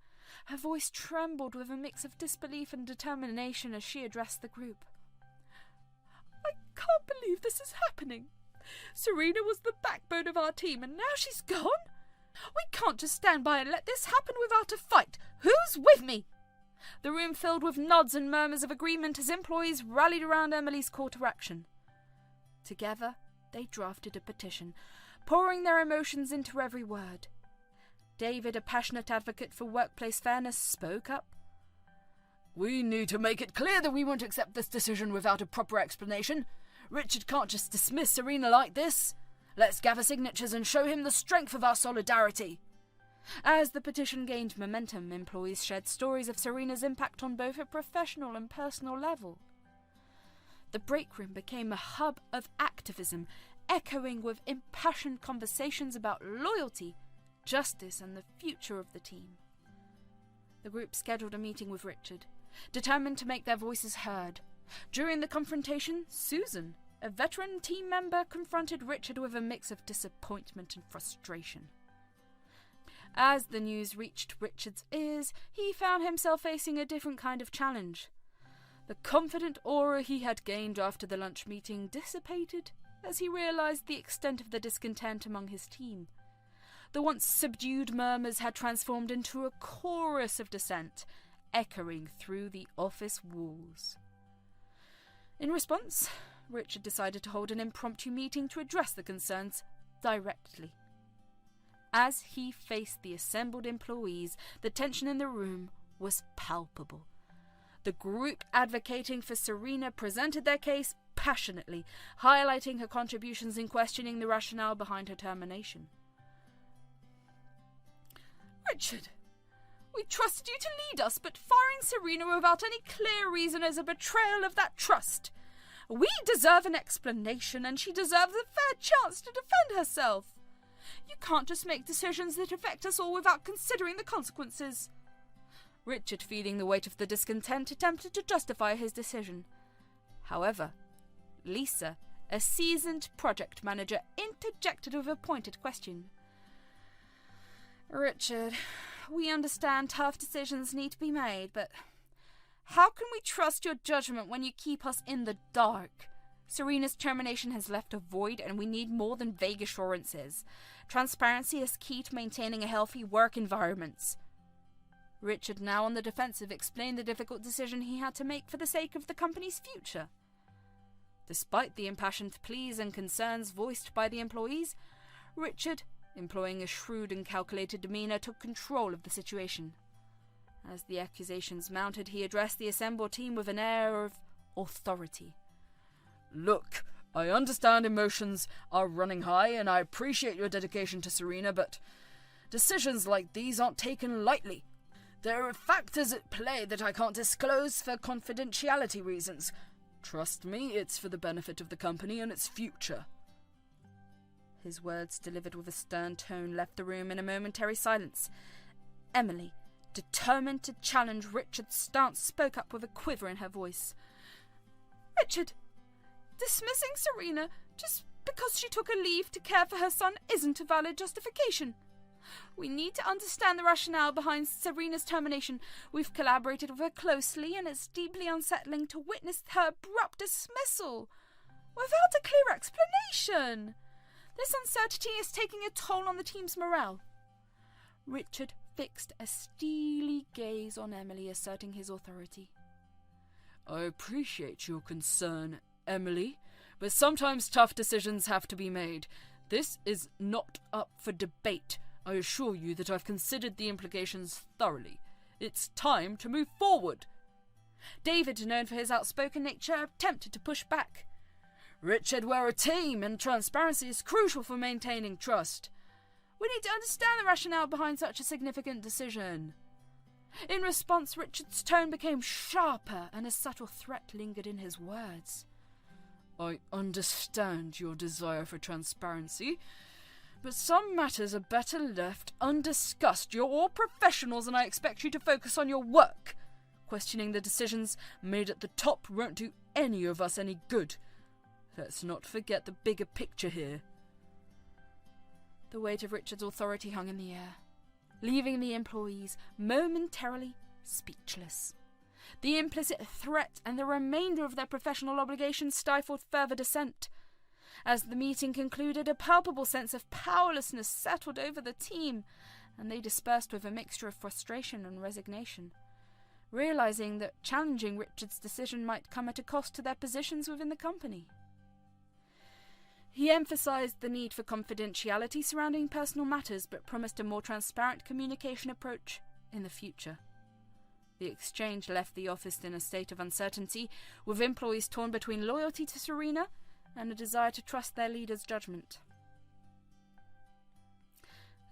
Her voice trembled with a mix of disbelief and determination as she addressed the group. "I can't believe this is happening. Serena was the backbone of our team, and now she's gone? We can't just stand by and let this happen without a fight. Who's with me?" The room filled with nods and murmurs of agreement as employees rallied around Emily's call to action. Together, they drafted a petition, pouring their emotions into every word. David, a passionate advocate for workplace fairness, spoke up. "We need to make it clear that we won't accept this decision without a proper explanation. Richard can't just dismiss Serena like this. Let's gather signatures and show him the strength of our solidarity." As the petition gained momentum, employees shared stories of Serena's impact on both a professional and personal level. The break room became a hub of activism, echoing with impassioned conversations about loyalty, justice, and the future of the team. The group scheduled a meeting with Richard, determined to make their voices heard. During the confrontation, Susan, a veteran team member, confronted Richard with a mix of disappointment and frustration. As the news reached Richard's ears, he found himself facing a different kind of challenge. The confident aura he had gained after the lunch meeting dissipated as he realized the extent of the discontent among his team. The once subdued murmurs had transformed into a chorus of dissent, echoing through the office walls. In response, Richard decided to hold an impromptu meeting to address the concerns directly. As he faced the assembled employees, the tension in the room was palpable. The group advocating for Serena presented their case passionately, highlighting her contributions and questioning the rationale behind her termination. Richard, we trusted you to lead us, but firing Serena without any clear reason is a betrayal of that trust. We deserve an explanation, and she deserves a fair chance to defend herself. You can't just make decisions that affect us all without considering the consequences. Richard, feeling the weight of the discontent, attempted to justify his decision. However, Lisa, a seasoned project manager, interjected with a pointed question. Richard, we understand tough decisions need to be made, but how can we trust your judgment when you keep us in the dark? Serena's termination has left a void, and we need more than vague assurances. Transparency is key to maintaining a healthy work environment. Richard, now on the defensive, explained the difficult decision he had to make for the sake of the company's future. Despite the impassioned pleas and concerns voiced by the employees, Richard, employing a shrewd and calculated demeanour, took control of the situation. As the accusations mounted, he addressed the assembled team with an air of authority. Look, I understand emotions are running high, and I appreciate your dedication to Serena, but decisions like these aren't taken lightly. There are factors at play that I can't disclose for confidentiality reasons. Trust me, it's for the benefit of the company and its future. His words, delivered with a stern tone, left the room in a momentary silence. Emily, determined to challenge Richard's stance, spoke up with a quiver in her voice. Richard, dismissing Serena just because she took a leave to care for her son isn't a valid justification. We need to understand the rationale behind Serena's termination. We've collaborated with her closely, and it's deeply unsettling to witness her abrupt dismissal without a clear explanation. This uncertainty is taking a toll on the team's morale. Richard fixed a steely gaze on Emily, asserting his authority. I appreciate your concern, Emily, but sometimes tough decisions have to be made. This is not up for debate. I assure you that I've considered the implications thoroughly. It's time to move forward. David, known for his outspoken nature, attempted to push back. Richard, we're a team, and transparency is crucial for maintaining trust. We need to understand the rationale behind such a significant decision. In response, Richard's tone became sharper, and a subtle threat lingered in his words. I understand your desire for transparency, but some matters are better left undiscussed. You're all professionals, and I expect you to focus on your work. Questioning the decisions made at the top won't do any of us any good. Let's not forget the bigger picture here. The weight of Richard's authority hung in the air, leaving the employees momentarily speechless. The implicit threat and the remainder of their professional obligations stifled further dissent. As the meeting concluded, a palpable sense of powerlessness settled over the team, and they dispersed with a mixture of frustration and resignation, realizing that challenging Richard's decision might come at a cost to their positions within the company. He emphasized the need for confidentiality surrounding personal matters, but promised a more transparent communication approach in the future. The exchange left the office in a state of uncertainty, with employees torn between loyalty to Serena and a desire to trust their leader's judgment.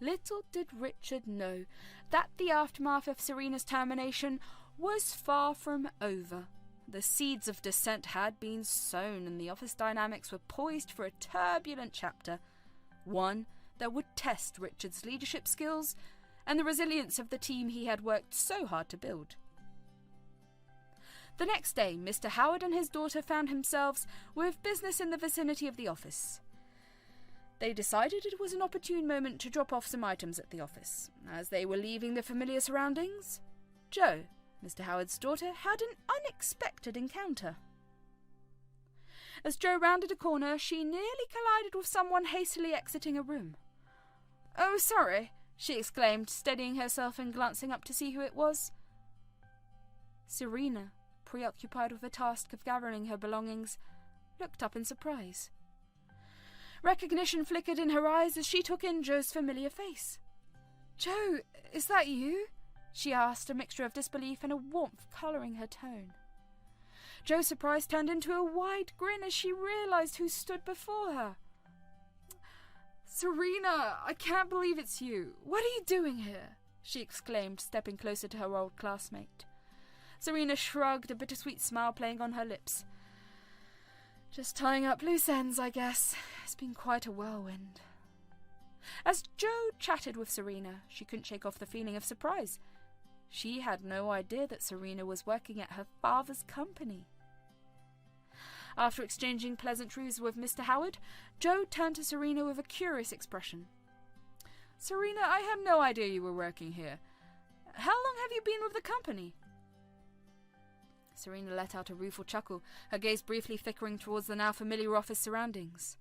Little did Richard know that the aftermath of Serena's termination was far from over. The seeds of dissent had been sown, and the office dynamics were poised for a turbulent chapter, one that would test Richard's leadership skills and the resilience of the team he had worked so hard to build. The next day, Mr. Howard and his daughter found themselves with business in the vicinity of the office. They decided it was an opportune moment to drop off some items at the office. As they were leaving the familiar surroundings, Jo, Mr. Howard's daughter, had an unexpected encounter. As Jo rounded a corner, she nearly collided with someone hastily exiting a room. Oh, sorry, she exclaimed, steadying herself and glancing up to see who it was. Serena, preoccupied with the task of gathering her belongings, looked up in surprise. Recognition flickered in her eyes as she took in Joe's familiar face. "Joe, is that you?" she asked, a mixture of disbelief and a warmth colouring her tone. Joe's surprise turned into a wide grin as she realised who stood before her. "Serena, I can't believe it's you. What are you doing here?" she exclaimed, stepping closer to her old classmate. Serena shrugged, a bittersweet smile playing on her lips. "Just tying up loose ends, I guess. It's been quite a whirlwind." As Joe chatted with Serena, she couldn't shake off the feeling of surprise. She had no idea that Serena was working at her father's company. After exchanging pleasantries with Mr. Howard, Joe turned to Serena with a curious expression. "Serena, I had no idea you were working here. How long have you been with the company?" Serena let out a rueful chuckle, her gaze briefly flickering towards the now familiar office surroundings.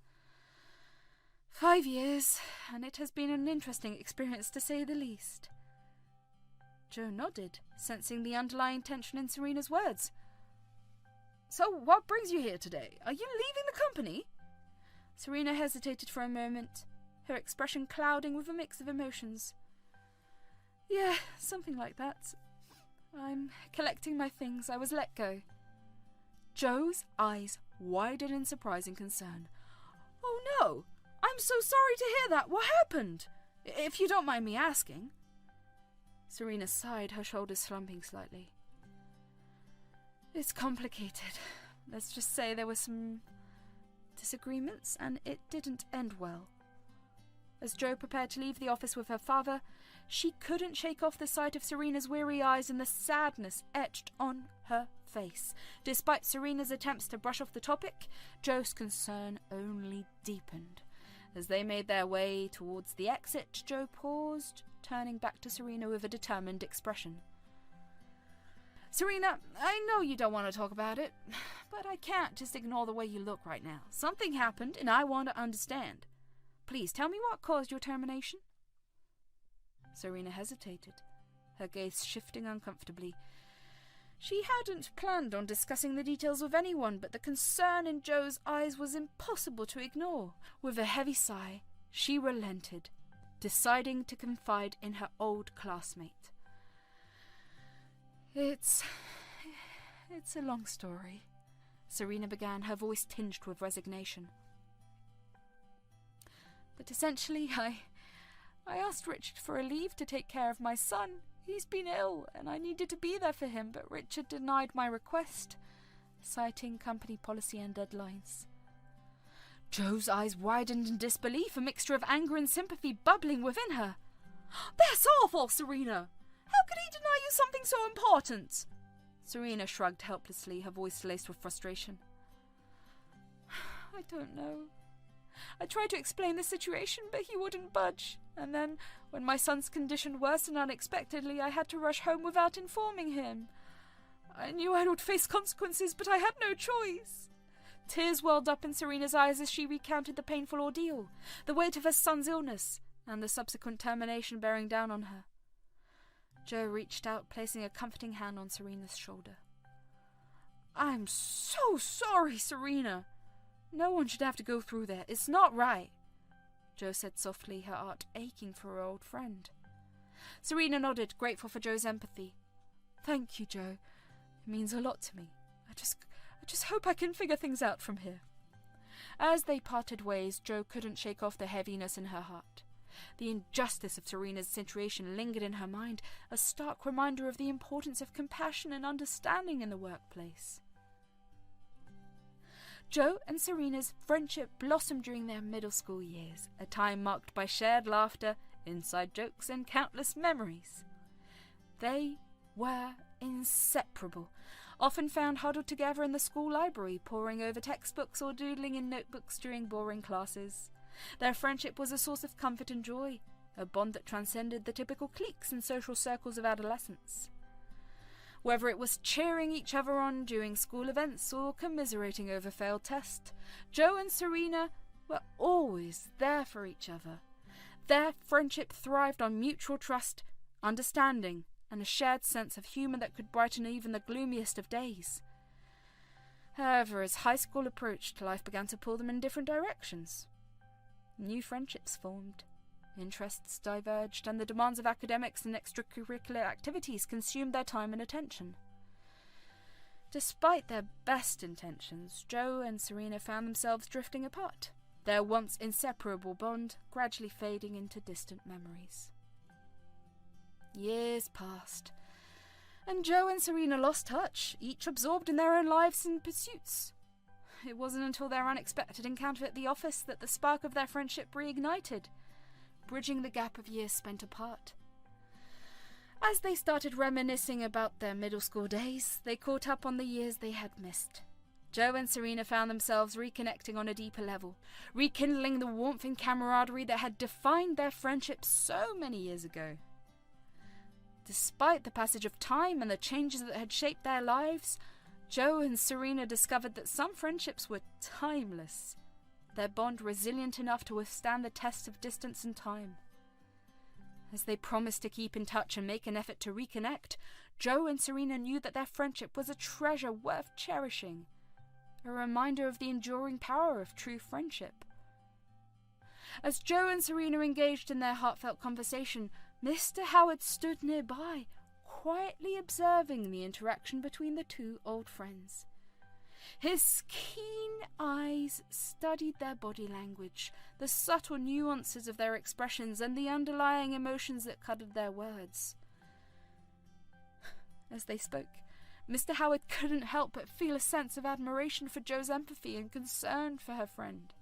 5 years, and it has been an interesting experience to say the least." Joe nodded, sensing the underlying tension in Serena's words. "So what brings you here today? Are you leaving the company?" Serena hesitated for a moment, her expression clouding with a mix of emotions. "Yeah, something like that. I'm collecting my things. I was let go." Joe's eyes widened in surprise and concern. "Oh no! I'm so sorry to hear that. What happened? If you don't mind me asking." Serena sighed, her shoulders slumping slightly. "It's complicated. Let's just say there were some disagreements, and it didn't end well." As Joe prepared to leave the office with her father, she couldn't shake off the sight of Serena's weary eyes and the sadness etched on her face. Despite Serena's attempts to brush off the topic, Joe's concern only deepened. As they made their way towards the exit, Joe paused, turning back to Serena with a determined expression. "Serena, I know you don't want to talk about it, but I can't just ignore the way you look right now. Something happened, and I want to understand. Please tell me what caused your termination." Serena hesitated, her gaze shifting uncomfortably. She hadn't planned on discussing the details with anyone, but the concern in Joe's eyes was impossible to ignore. With a heavy sigh, she relented, deciding to confide in her old classmate. It's a long story," Serena began, her voice tinged with resignation. "But essentially, I asked Richard for a leave to take care of my son. He's been ill, and I needed to be there for him, but Richard denied my request, citing company policy and deadlines." Joe's eyes widened in disbelief, a mixture of anger and sympathy bubbling within her. "That's awful, Serena! How could he deny you something so important?" Serena shrugged helplessly, her voice laced with frustration. "I don't know. I tried to explain the situation, but he wouldn't budge. And then, when my son's condition worsened unexpectedly, I had to rush home without informing him. I knew I would face consequences, but I had no choice." Tears welled up in Serena's eyes as she recounted the painful ordeal, the weight of her son's illness, and the subsequent termination bearing down on her. Joe reached out, placing a comforting hand on Serena's shoulder. "I'm so sorry, Serena. No one should have to go through that. It's not right," Joe said softly, her heart aching for her old friend. Serena nodded, grateful for Joe's empathy. "Thank you, Joe. It means a lot to me. I just hope I can figure things out from here." As they parted ways, Joe couldn't shake off the heaviness in her heart. The injustice of Serena's situation lingered in her mind, a stark reminder of the importance of compassion and understanding in the workplace. Joe and Serena's friendship blossomed during their middle school years, a time marked by shared laughter, inside jokes, and countless memories. They were inseparable, often found huddled together in the school library, poring over textbooks or doodling in notebooks during boring classes. Their friendship was a source of comfort and joy, a bond that transcended the typical cliques and social circles of adolescence. Whether it was cheering each other on during school events or commiserating over failed tests, Joe and Serena were always there for each other. Their friendship thrived on mutual trust, understanding, and a shared sense of humour that could brighten even the gloomiest of days. However, as high school approached, life began to pull them in different directions. New friendships formed, interests diverged, and the demands of academics and extracurricular activities consumed their time and attention. Despite their best intentions, Joe and Serena found themselves drifting apart, their once inseparable bond gradually fading into distant memories. Years passed, and Joe and Serena lost touch, each absorbed in their own lives and pursuits. It wasn't until their unexpected encounter at the office that the spark of their friendship reignited, bridging the gap of years spent apart. As they started reminiscing about their middle school days, they caught up on the years they had missed. Joe and Serena found themselves reconnecting on a deeper level, rekindling the warmth and camaraderie that had defined their friendship so many years ago. Despite the passage of time and the changes that had shaped their lives, Joe and Serena discovered that some friendships were timeless, their bond resilient enough to withstand the tests of distance and time. As they promised to keep in touch and make an effort to reconnect, Joe and Serena knew that their friendship was a treasure worth cherishing, a reminder of the enduring power of true friendship. As Joe and Serena engaged in their heartfelt conversation, Mr. Howard stood nearby, quietly observing the interaction between the two old friends. His keen eyes studied their body language, the subtle nuances of their expressions, and the underlying emotions that colored their words. As they spoke, Mr. Howard couldn't help but feel a sense of admiration for Joe's empathy and concern for her friend.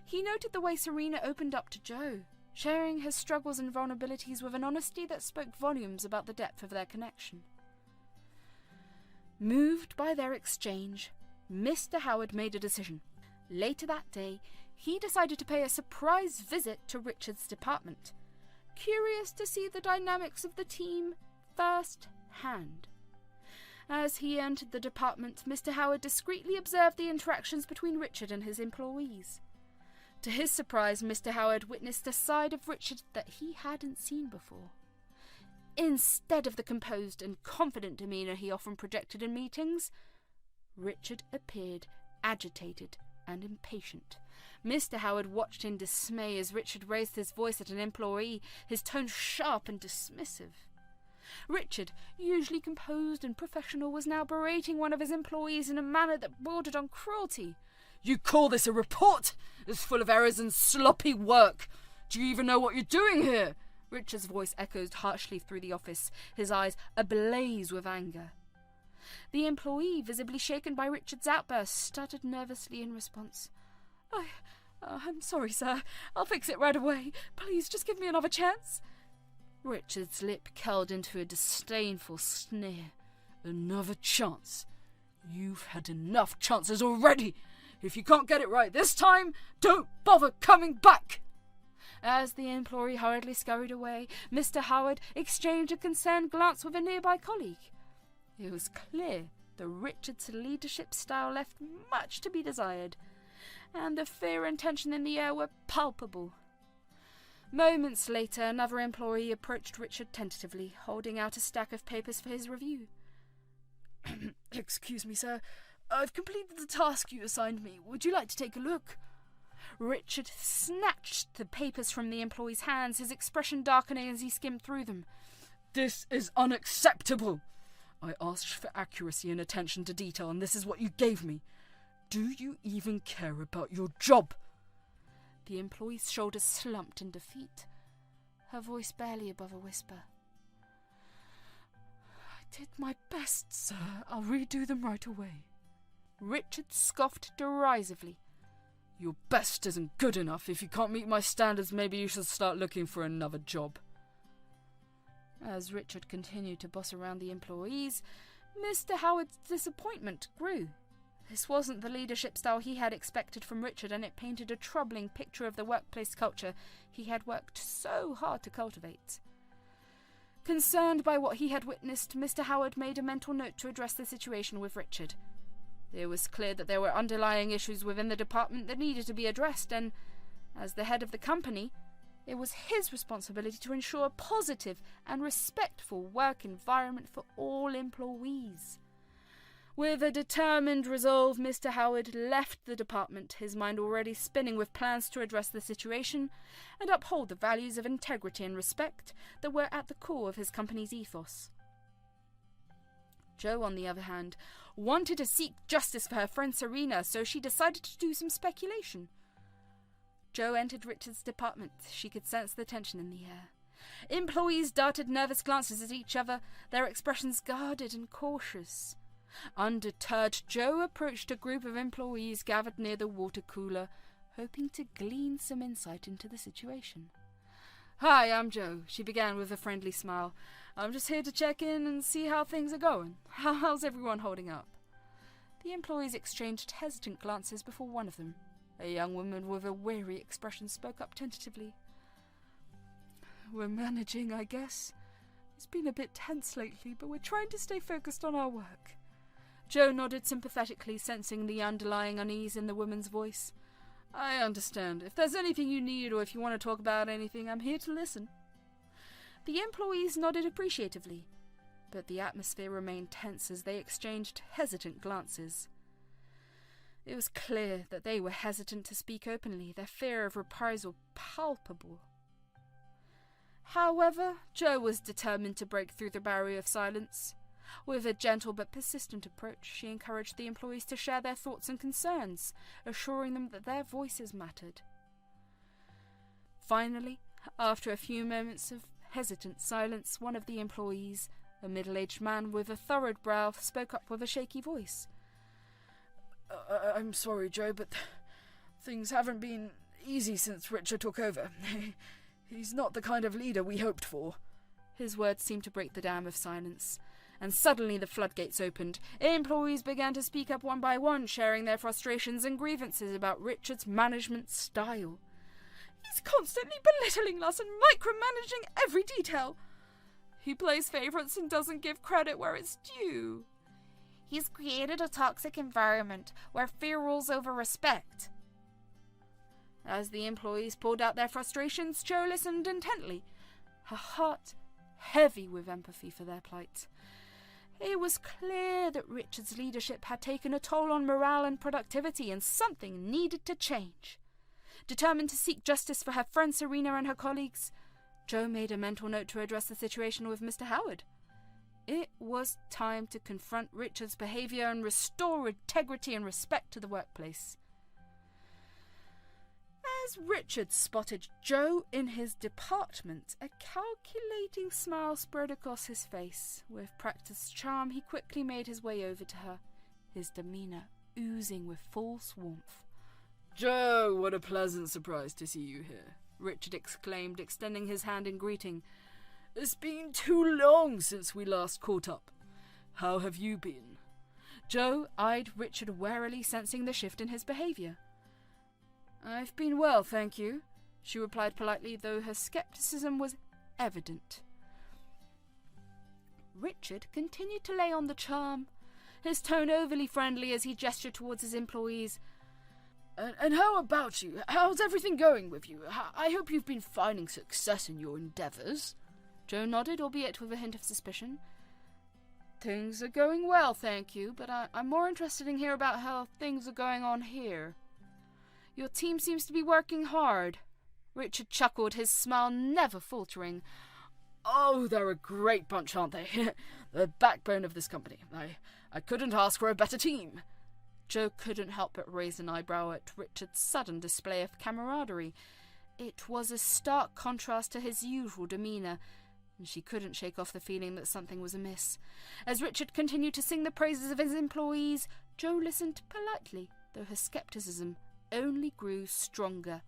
He noted the way Serena opened up to Joe, sharing her struggles and vulnerabilities with an honesty that spoke volumes about the depth of their connection. Moved by their exchange, Mr. Howard made a decision. Later that day, he decided to pay a surprise visit to Richard's department, curious to see the dynamics of the team first-hand. As he entered the department, Mr. Howard discreetly observed the interactions between Richard and his employees. To his surprise, Mr. Howard witnessed a side of Richard that he hadn't seen before. Instead of the composed and confident demeanour he often projected in meetings, Richard appeared agitated and impatient. Mr. Howard watched in dismay as Richard raised his voice at an employee, his tone sharp and dismissive. Richard, usually composed and professional, was now berating one of his employees in a manner that bordered on cruelty. "You call this a report? It's full of errors and sloppy work. Do you even know what you're doing here?" Richard's voice echoed harshly through the office, his eyes ablaze with anger. The employee, visibly shaken by Richard's outburst, stuttered nervously in response. I'm sorry, sir. I'll fix it right away. Please, just give me another chance." Richard's lip curled into a disdainful sneer. "Another chance? You've had enough chances already. If you can't get it right this time, don't bother coming back." As the employee hurriedly scurried away, Mr. Howard exchanged a concerned glance with a nearby colleague. It was clear that Richard's leadership style left much to be desired, and the fear and tension in the air were palpable. Moments later, another employee approached Richard tentatively, holding out a stack of papers for his review. "Excuse me, sir. I've completed the task you assigned me. Would you like to take a look?" Richard snatched the papers from the employee's hands, his expression darkening as he skimmed through them. "This is unacceptable. I asked for accuracy and attention to detail, and this is what you gave me. Do you even care about your job?" The employee's shoulders slumped in defeat, her voice barely above a whisper. "I did my best, sir. I'll redo them right away." Richard scoffed derisively. "Your best isn't good enough. If you can't meet my standards, maybe you should start looking for another job." As Richard continued to boss around the employees, Mr. Howard's disappointment grew. This wasn't the leadership style he had expected from Richard, and it painted a troubling picture of the workplace culture he had worked so hard to cultivate. Concerned by what he had witnessed, Mr. Howard made a mental note to address the situation with Richard. It was clear that there were underlying issues within the department that needed to be addressed, and, as the head of the company, It was his responsibility to ensure a positive and respectful work environment for all employees. With a determined resolve, Mr. Howard left the department, his mind already spinning with plans to address the situation and uphold the values of integrity and respect that were at the core of his company's ethos. Jo, on the other hand, wanted to seek justice for her friend Serena, so she decided to do some speculation. Jo entered Richard's department. She could sense the tension in the air. Employees darted nervous glances at each other, their expressions guarded and cautious. Undeterred, Jo approached a group of employees gathered near the water cooler, hoping to glean some insight into the situation. "Hi, I'm Jo," she began with a friendly smile. "I'm just here to check in and see how things are going. How's everyone holding up?" The employees exchanged hesitant glances before one of them, a young woman with a weary expression, spoke up tentatively. "We're managing, I guess. It's been a bit tense lately, but we're trying to stay focused on our work." Jo nodded sympathetically, sensing the underlying unease in the woman's voice. "I understand. If there's anything you need or if you want to talk about anything, I'm here to listen." The employees nodded appreciatively, but the atmosphere remained tense as they exchanged hesitant glances. It was clear that they were hesitant to speak openly, their fear of reprisal palpable. However, Jo was determined to break through the barrier of silence. With a gentle but persistent approach, she encouraged the employees to share their thoughts and concerns, assuring them that their voices mattered. Finally, after a few moments of hesitant silence, one of the employees, a middle-aged man with a furrowed brow, spoke up with a shaky voice. I'm sorry, Jo, but things haven't been easy since Richard took over. He's not the kind of leader we hoped for." His words seemed to break the dam of silence, and suddenly the floodgates opened. Employees began to speak up one by one, sharing their frustrations and grievances about Richard's management style. "He's constantly belittling us and micromanaging every detail. He plays favourites and doesn't give credit where it's due. He's created a toxic environment where fear rules over respect." As the employees poured out their frustrations, Jo listened intently, her heart heavy with empathy for their plight. It was clear that Richard's leadership had taken a toll on morale and productivity, and something needed to change. Determined to seek justice for her friend Serena and her colleagues, Jo made a mental note to address the situation with Mr. Howard. It was time to confront Richard's behaviour and restore integrity and respect to the workplace. As Richard spotted Jo in his department, a calculating smile spread across his face. With practiced charm, he quickly made his way over to her, his demeanour oozing with false warmth. "Jo, what a pleasant surprise to see you here," Richard exclaimed, extending his hand in greeting. "It's been too long since we last caught up. How have you been?" Jo eyed Richard warily, sensing the shift in his behaviour. "I've been well, thank you," she replied politely, though her scepticism was evident. Richard continued to lay on the charm, his tone overly friendly as he gestured towards his employees. And how about you? How's everything going with you? I hope you've been finding success in your endeavours." Jo nodded, albeit with a hint of suspicion. "Things are going well, thank you, but I'm more interested in hearing about how things are going on here." "Your team seems to be working hard." Richard chuckled, his smile never faltering. "Oh, they're a great bunch, aren't they? The backbone of this company. I couldn't ask for a better team." Jo couldn't help but raise an eyebrow at Richard's sudden display of camaraderie. It was a stark contrast to his usual demeanour, and she couldn't shake off the feeling that something was amiss. As Richard continued to sing the praises of his employees, Jo listened politely, though her scepticism only grew stronger.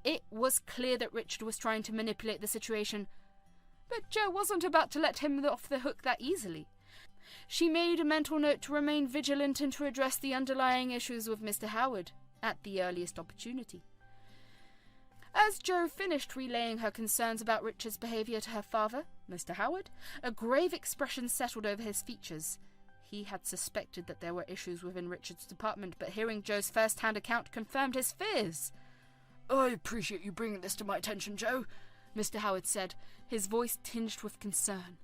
It was clear that Richard was trying to manipulate the situation, but Jo wasn't about to let him off the hook that easily. She made a mental note to remain vigilant and to address the underlying issues with Mr. Howard at the earliest opportunity. As Jo finished relaying her concerns about Richard's behaviour to her father, Mr. Howard, a grave expression settled over his features. He had suspected that there were issues within Richard's department, but hearing Jo's first-hand account confirmed his fears. I appreciate you bringing this to my attention, Joe, Mr. Howard said, his voice tinged with concern.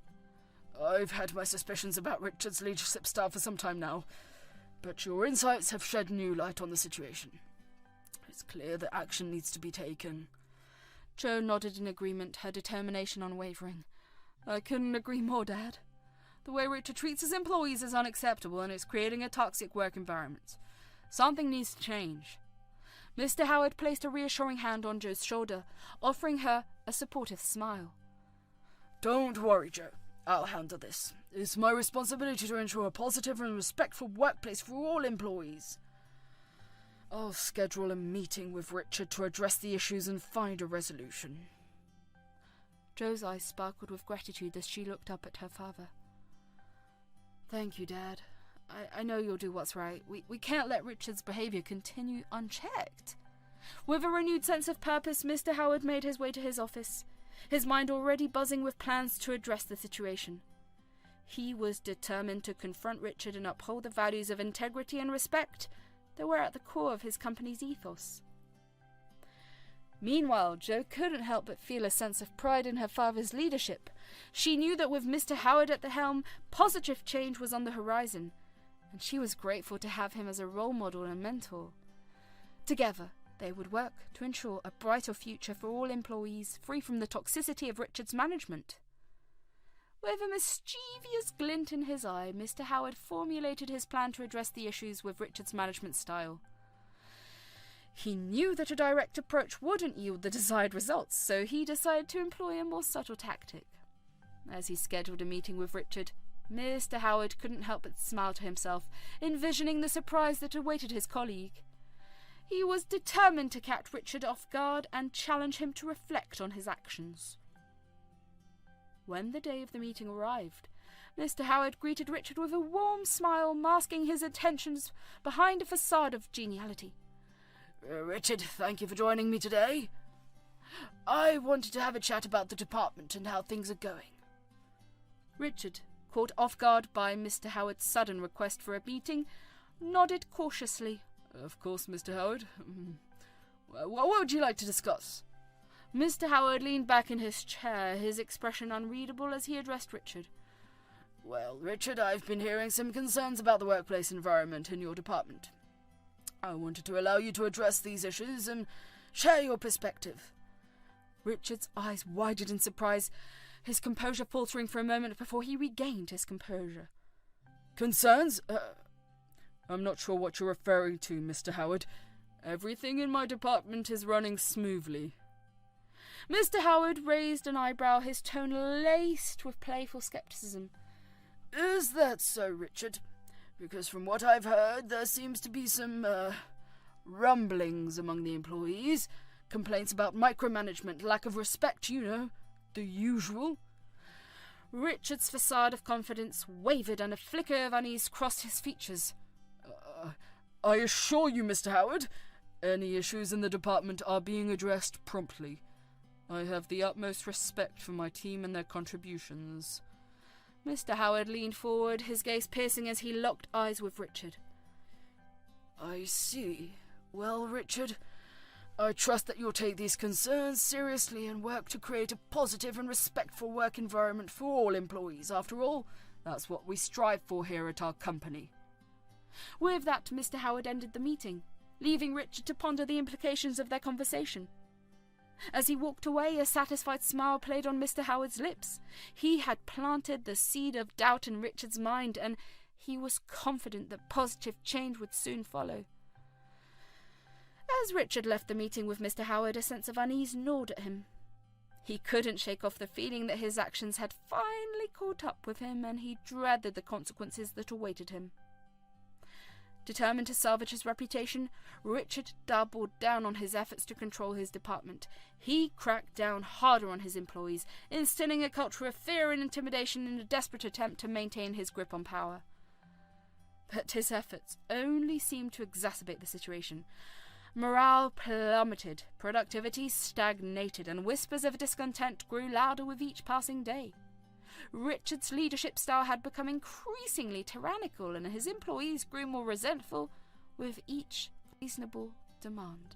I've had my suspicions about Richard's leadership style for some time now, but your insights have shed new light on the situation. It's clear that action needs to be taken. Jo nodded in agreement, her determination unwavering. I couldn't agree more, Dad. The way Richard treats his employees is unacceptable, and it's creating a toxic work environment. Something needs to change. Mr. Howard placed a reassuring hand on Jo's shoulder, offering her a supportive smile. Don't worry, Jo. I'll handle this. It's my responsibility to ensure a positive and respectful workplace for all employees. I'll schedule a meeting with Richard to address the issues and find a resolution. Jo's eyes sparkled with gratitude as she looked up at her father. Thank you, Dad. I know you'll do what's right. We can't let Richard's behaviour continue unchecked. With a renewed sense of purpose, Mr. Howard made his way to his office, his mind already buzzing with plans to address the situation. He was determined to confront Richard and uphold the values of integrity and respect that were at the core of his company's ethos. Meanwhile, Jo couldn't help but feel a sense of pride in her father's leadership. She knew that with Mr. Howard at the helm, positive change was on the horizon, and she was grateful to have him as a role model and mentor. Together, they would work to ensure a brighter future for all employees, free from the toxicity of Richard's management. With a mischievous glint in his eye, Mr. Howard formulated his plan to address the issues with Richard's management style. He knew that a direct approach wouldn't yield the desired results, so he decided to employ a more subtle tactic. As he scheduled a meeting with Richard, Mr. Howard couldn't help but smile to himself, envisioning the surprise that awaited his colleague. He was determined to catch Richard off guard and challenge him to reflect on his actions. When the day of the meeting arrived, Mr. Howard greeted Richard with a warm smile, masking his intentions behind a facade of geniality. Richard, thank you for joining me today. I wanted to have a chat about the department and how things are going. Richard, caught off guard by Mr. Howard's sudden request for a meeting, nodded cautiously. Of course, Mr. Howard. What would you like to discuss? Mr. Howard leaned back in his chair, his expression unreadable as he addressed Richard. Well, Richard, I've been hearing some concerns about the workplace environment in your department. I wanted to allow you to address these issues and share your perspective. Richard's eyes widened in surprise, his composure faltering for a moment before he regained his composure. Concerns? I'm not sure what you're referring to, Mr. Howard. Everything in my department is running smoothly. Mr. Howard raised an eyebrow, his tone laced with playful skepticism. Is that so, Richard? Because from what I've heard, there seems to be some, rumblings among the employees. Complaints about micromanagement, lack of respect, you know, the usual. Richard's facade of confidence wavered and a flicker of unease crossed his features. I assure you, Mr. Howard, any issues in the department are being addressed promptly. I have the utmost respect for my team and their contributions. Mr. Howard leaned forward, his gaze piercing as he locked eyes with Richard. I see. Well, Richard, I trust that you'll take these concerns seriously and work to create a positive and respectful work environment for all employees. After all, that's what we strive for here at our company. With that, Mr. Howard ended the meeting, leaving Richard to ponder the implications of their conversation. As he walked away, a satisfied smile played on Mr. Howard's lips. He had planted the seed of doubt in Richard's mind, and he was confident that positive change would soon follow. As Richard left the meeting with Mr. Howard, a sense of unease gnawed at him. He couldn't shake off the feeling that his actions had finally caught up with him, and he dreaded the consequences that awaited him. Determined to salvage his reputation, Richard doubled down on his efforts to control his department. He cracked down harder on his employees, instilling a culture of fear and intimidation in a desperate attempt to maintain his grip on power. But his efforts only seemed to exacerbate the situation. Morale plummeted, productivity stagnated, and whispers of discontent grew louder with each passing day. Richard's leadership style had become increasingly tyrannical, and his employees grew more resentful with each reasonable demand.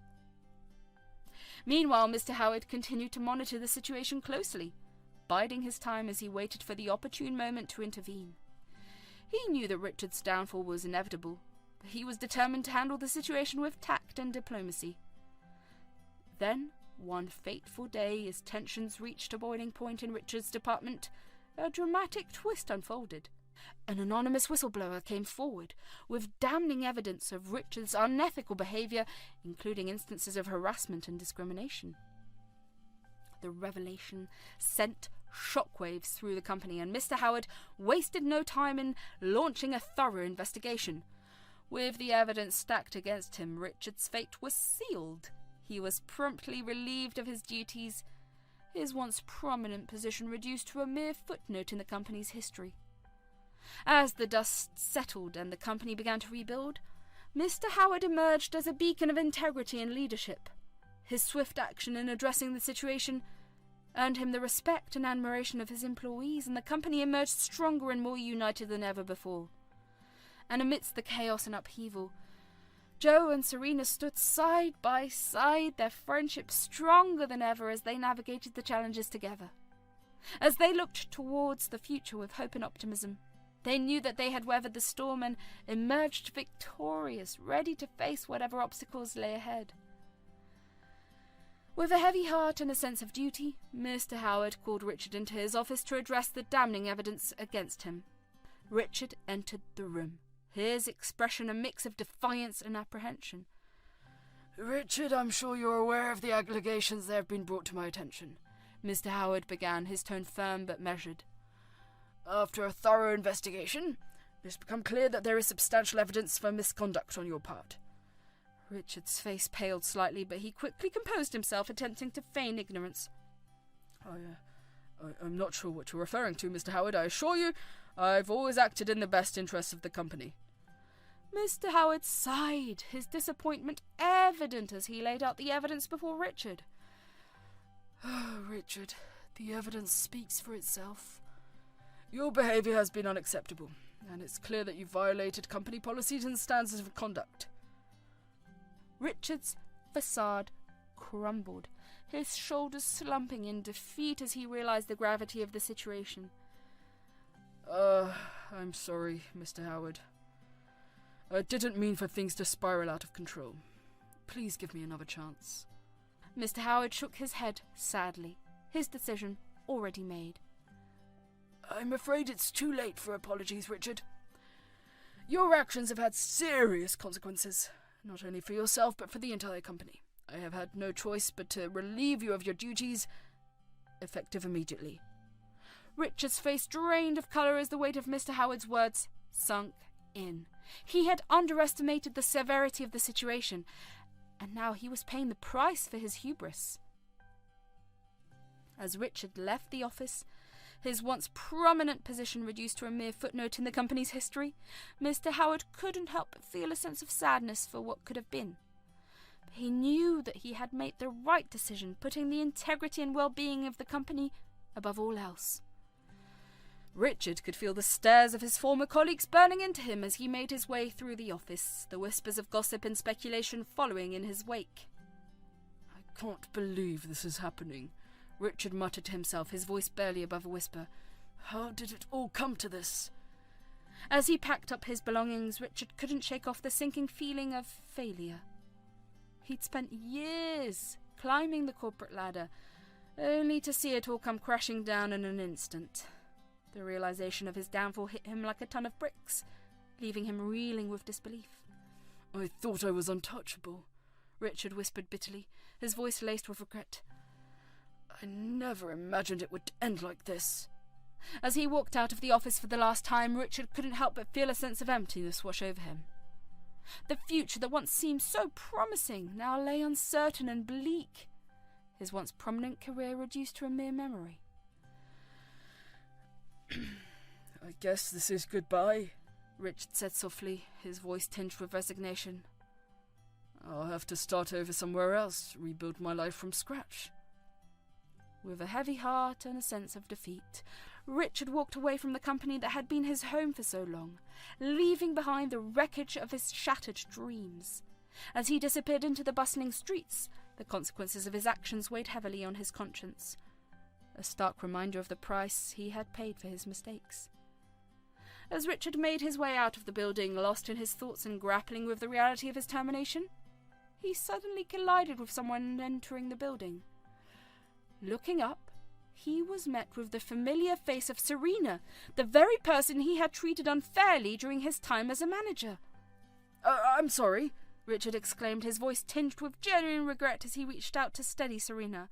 Meanwhile, Mr. Howard continued to monitor the situation closely, biding his time as he waited for the opportune moment to intervene. He knew that Richard's downfall was inevitable, but he was determined to handle the situation with tact and diplomacy. Then, one fateful day, as tensions reached a boiling point in Richard's department, a dramatic twist unfolded. An anonymous whistleblower came forward with damning evidence of Richard's unethical behaviour, including instances of harassment and discrimination. The revelation sent shockwaves through the company, and Mr. Howard wasted no time in launching a thorough investigation. With the evidence stacked against him, Richard's fate was sealed. He was promptly relieved of his duties, his once prominent position reduced to a mere footnote in the company's history. As the dust settled and the company began to rebuild, Mr. Howard emerged as a beacon of integrity and leadership. His swift action in addressing the situation earned him the respect and admiration of his employees, and the company emerged stronger and more united than ever before. And amidst the chaos and upheaval, Joe and Serena stood side by side, their friendship stronger than ever as they navigated the challenges together. As they looked towards the future with hope and optimism, they knew that they had weathered the storm and emerged victorious, ready to face whatever obstacles lay ahead. With a heavy heart and a sense of duty, Mr. Howard called Richard into his office to address the damning evidence against him. Richard entered the room, his expression a mix of defiance and apprehension. Richard, I'm sure you're aware of the allegations that have been brought to my attention. Mr. Howard began, his tone firm but measured. After a thorough investigation, it's become clear that there is substantial evidence for misconduct on your part. Richard's face paled slightly, but he quickly composed himself, attempting to feign ignorance. I'm not sure what you're referring to, Mr. Howard. I assure you, I've always acted in the best interests of the company. Mr. Howard sighed, his disappointment evident as he laid out the evidence before Richard. Richard, the evidence speaks for itself. Your behaviour has been unacceptable, and it's clear that you violated company policies and standards of conduct. Richard's facade crumbled, his shoulders slumping in defeat as he realized the gravity of the situation. I'm sorry, Mr. Howard. I didn't mean for things to spiral out of control. Please give me another chance. Mr. Howard shook his head sadly, his decision already made. I'm afraid it's too late for apologies, Richard. Your actions have had serious consequences, not only for yourself but for the entire company. I have had no choice but to relieve you of your duties, effective immediately. Richard's face drained of colour as the weight of Mr. Howard's words sunk in. He had underestimated the severity of the situation, and now he was paying the price for his hubris. As Richard left the office, his once prominent position reduced to a mere footnote in the company's history, Mr. Howard couldn't help but feel a sense of sadness for what could have been. But he knew that he had made the right decision, putting the integrity and well-being of the company above all else. Richard could feel the stares of his former colleagues burning into him as he made his way through the office, the whispers of gossip and speculation following in his wake. I can't believe this is happening, Richard muttered to himself, his voice barely above a whisper. How did it all come to this? As he packed up his belongings, Richard couldn't shake off the sinking feeling of failure. He'd spent years climbing the corporate ladder, only to see it all come crashing down in an instant. The realization of his downfall hit him like a ton of bricks, leaving him reeling with disbelief. I thought I was untouchable, Richard whispered bitterly, his voice laced with regret. I never imagined it would end like this. As he walked out of the office for the last time, Richard couldn't help but feel a sense of emptiness wash over him. The future that once seemed so promising now lay uncertain and bleak, his once prominent career reduced to a mere memory. I guess this is goodbye, Richard said softly, his voice tinged with resignation. I'll have to start over somewhere else, rebuild my life from scratch. With a heavy heart and a sense of defeat, Richard walked away from the company that had been his home for so long, leaving behind the wreckage of his shattered dreams. As he disappeared into the bustling streets, The consequences of his actions weighed heavily on his conscience, a stark reminder of the price he had paid for his mistakes. As Richard made his way out of the building, lost in his thoughts and grappling with the reality of his termination, he suddenly collided with someone entering the building. Looking up, he was met with the familiar face of Serena, the very person he had treated unfairly during his time as a manager. I'm sorry, Richard exclaimed, his voice tinged with genuine regret as he reached out to steady Serena.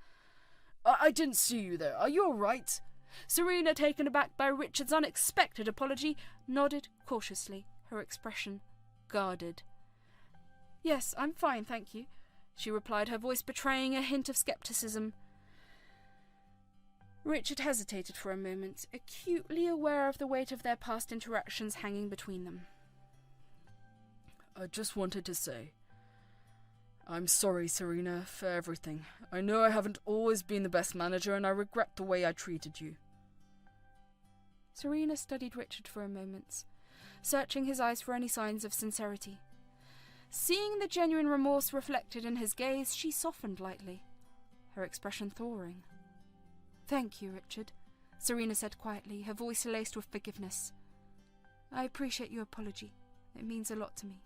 I didn't see you there. Are you all right? Serena, taken aback by Richard's unexpected apology, nodded cautiously, her expression guarded. "Yes, I'm fine, thank you," she replied, her voice betraying a hint of skepticism. Richard hesitated for a moment, acutely aware of the weight of their past interactions hanging between them. I just wanted to say, I'm sorry, Serena, for everything. I know I haven't always been the best manager, and I regret the way I treated you. Serena studied Richard for a moment, searching his eyes for any signs of sincerity. Seeing the genuine remorse reflected in his gaze, she softened lightly, her expression thawing. "Thank you, Richard," Serena said quietly, her voice laced with forgiveness. "I appreciate your apology. It means a lot to me."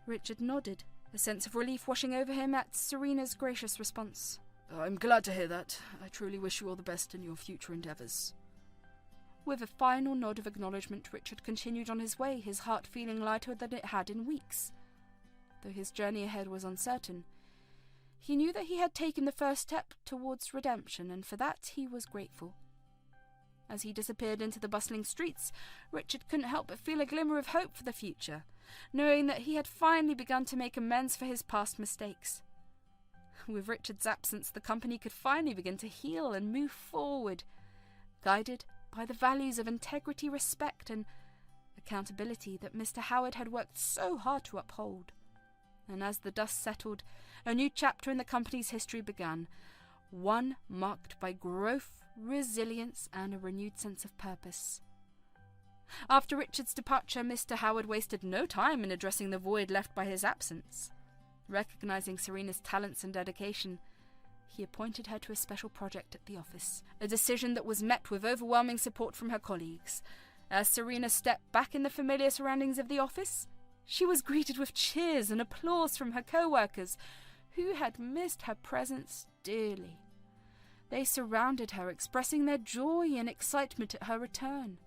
Richard nodded, a sense of relief washing over him at Serena's gracious response. I'm glad to hear that. I truly wish you all the best in your future endeavours. With a final nod of acknowledgement, Richard continued on his way, his heart feeling lighter than it had in weeks. Though his journey ahead was uncertain, he knew that he had taken the first step towards redemption, and for that he was grateful. As he disappeared into the bustling streets, Richard couldn't help but feel a glimmer of hope for the future, knowing that he had finally begun to make amends for his past mistakes. With Richard's absence, the company could finally begin to heal and move forward, guided by the values of integrity, respect, and accountability that Mr. Howard had worked so hard to uphold. And as the dust settled, a new chapter in the company's history began, one marked by growth, resilience, and a renewed sense of purpose. After Richard's departure, Mr. Howard wasted no time in addressing the void left by his absence. Recognizing Serena's talents and dedication, he appointed her to a special project at the office, a decision that was met with overwhelming support from her colleagues. As Serena stepped back in the familiar surroundings of the office, she was greeted with cheers and applause from her co-workers, who had missed her presence dearly. They surrounded her, expressing their joy and excitement at her return.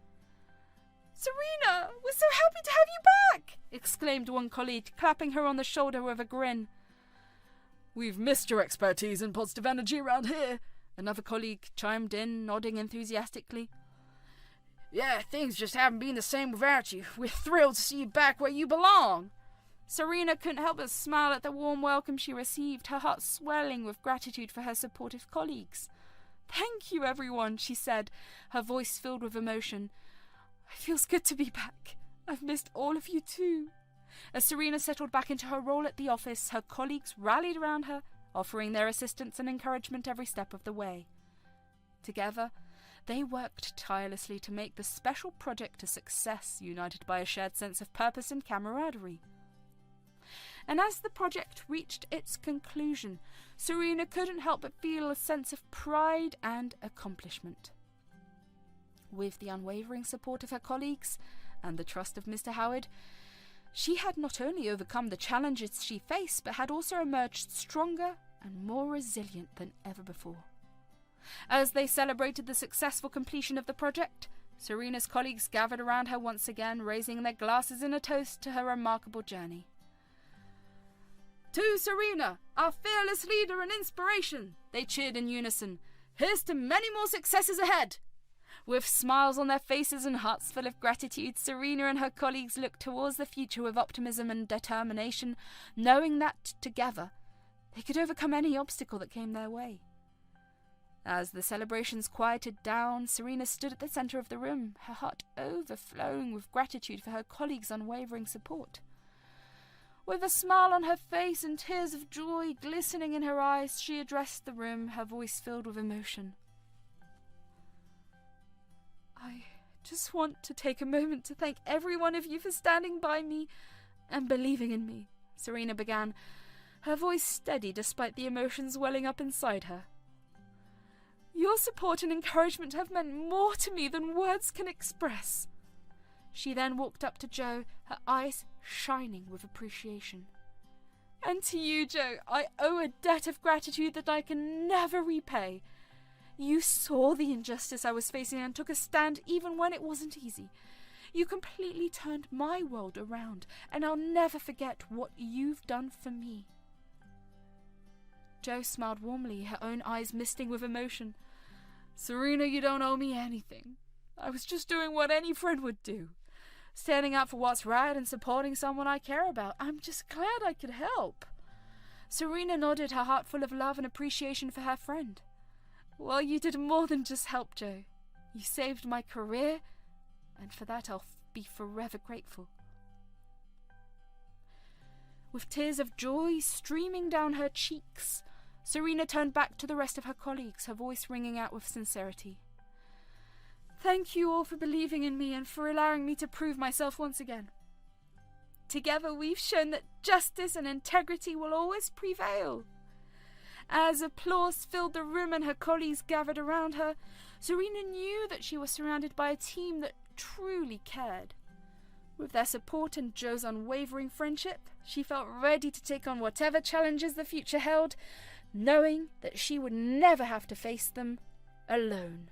"Serena, we're so happy to have you back!" exclaimed one colleague, clapping her on the shoulder with a grin. "We've missed your expertise and positive energy around here," another colleague chimed in, nodding enthusiastically. "Yeah, things just haven't been the same without you. We're thrilled to see you back where you belong." Serena couldn't help but smile at the warm welcome she received, her heart swelling with gratitude for her supportive colleagues. "Thank you, everyone," she said, her voice filled with emotion. "It feels good to be back. I've missed all of you too." As Serena settled back into her role at the office, her colleagues rallied around her, offering their assistance and encouragement every step of the way. Together, they worked tirelessly to make the special project a success, united by a shared sense of purpose and camaraderie. And as the project reached its conclusion, Serena couldn't help but feel a sense of pride and accomplishment. With the unwavering support of her colleagues and the trust of Mr. Howard, she had not only overcome the challenges she faced, but had also emerged stronger and more resilient than ever before. As they celebrated the successful completion of the project, Serena's colleagues gathered around her once again, raising their glasses in a toast to her remarkable journey. "To Serena, our fearless leader and inspiration," they cheered in unison. "Here's to many more successes ahead." With smiles on their faces and hearts full of gratitude, Serena and her colleagues looked towards the future with optimism and determination, knowing that, together, they could overcome any obstacle that came their way. As the celebrations quieted down, Serena stood at the center of the room, her heart overflowing with gratitude for her colleagues' unwavering support. With a smile on her face and tears of joy glistening in her eyes, she addressed the room, her voice filled with emotion. "I just want to take a moment to thank every one of you for standing by me and believing in me," Serena began, her voice steady despite the emotions welling up inside her. Your support and encouragement have meant more to me than words can express. She then walked up to Joe, her eyes shining with appreciation. And to you, Joe, I owe a debt of gratitude that I can never repay. You saw the injustice I was facing and took a stand even when it wasn't easy. You completely turned my world around, and I'll never forget what you've done for me. Joe smiled warmly, her own eyes misting with emotion. Serena, you don't owe me anything. I was just doing what any friend would do. Standing up for what's right and supporting someone I care about. I'm just glad I could help. Serena nodded, her heart full of love and appreciation for her friend. Well, you did more than just help, Joe. You saved my career, and for that I'll be forever grateful. With tears of joy streaming down her cheeks, Serena turned back to the rest of her colleagues, her voice ringing out with sincerity. Thank you all for believing in me and for allowing me to prove myself once again. Together we've shown that justice and integrity will always prevail. As applause filled the room and her colleagues gathered around her, Serena knew that she was surrounded by a team that truly cared. With their support and Joe's unwavering friendship, she felt ready to take on whatever challenges the future held, knowing that she would never have to face them alone.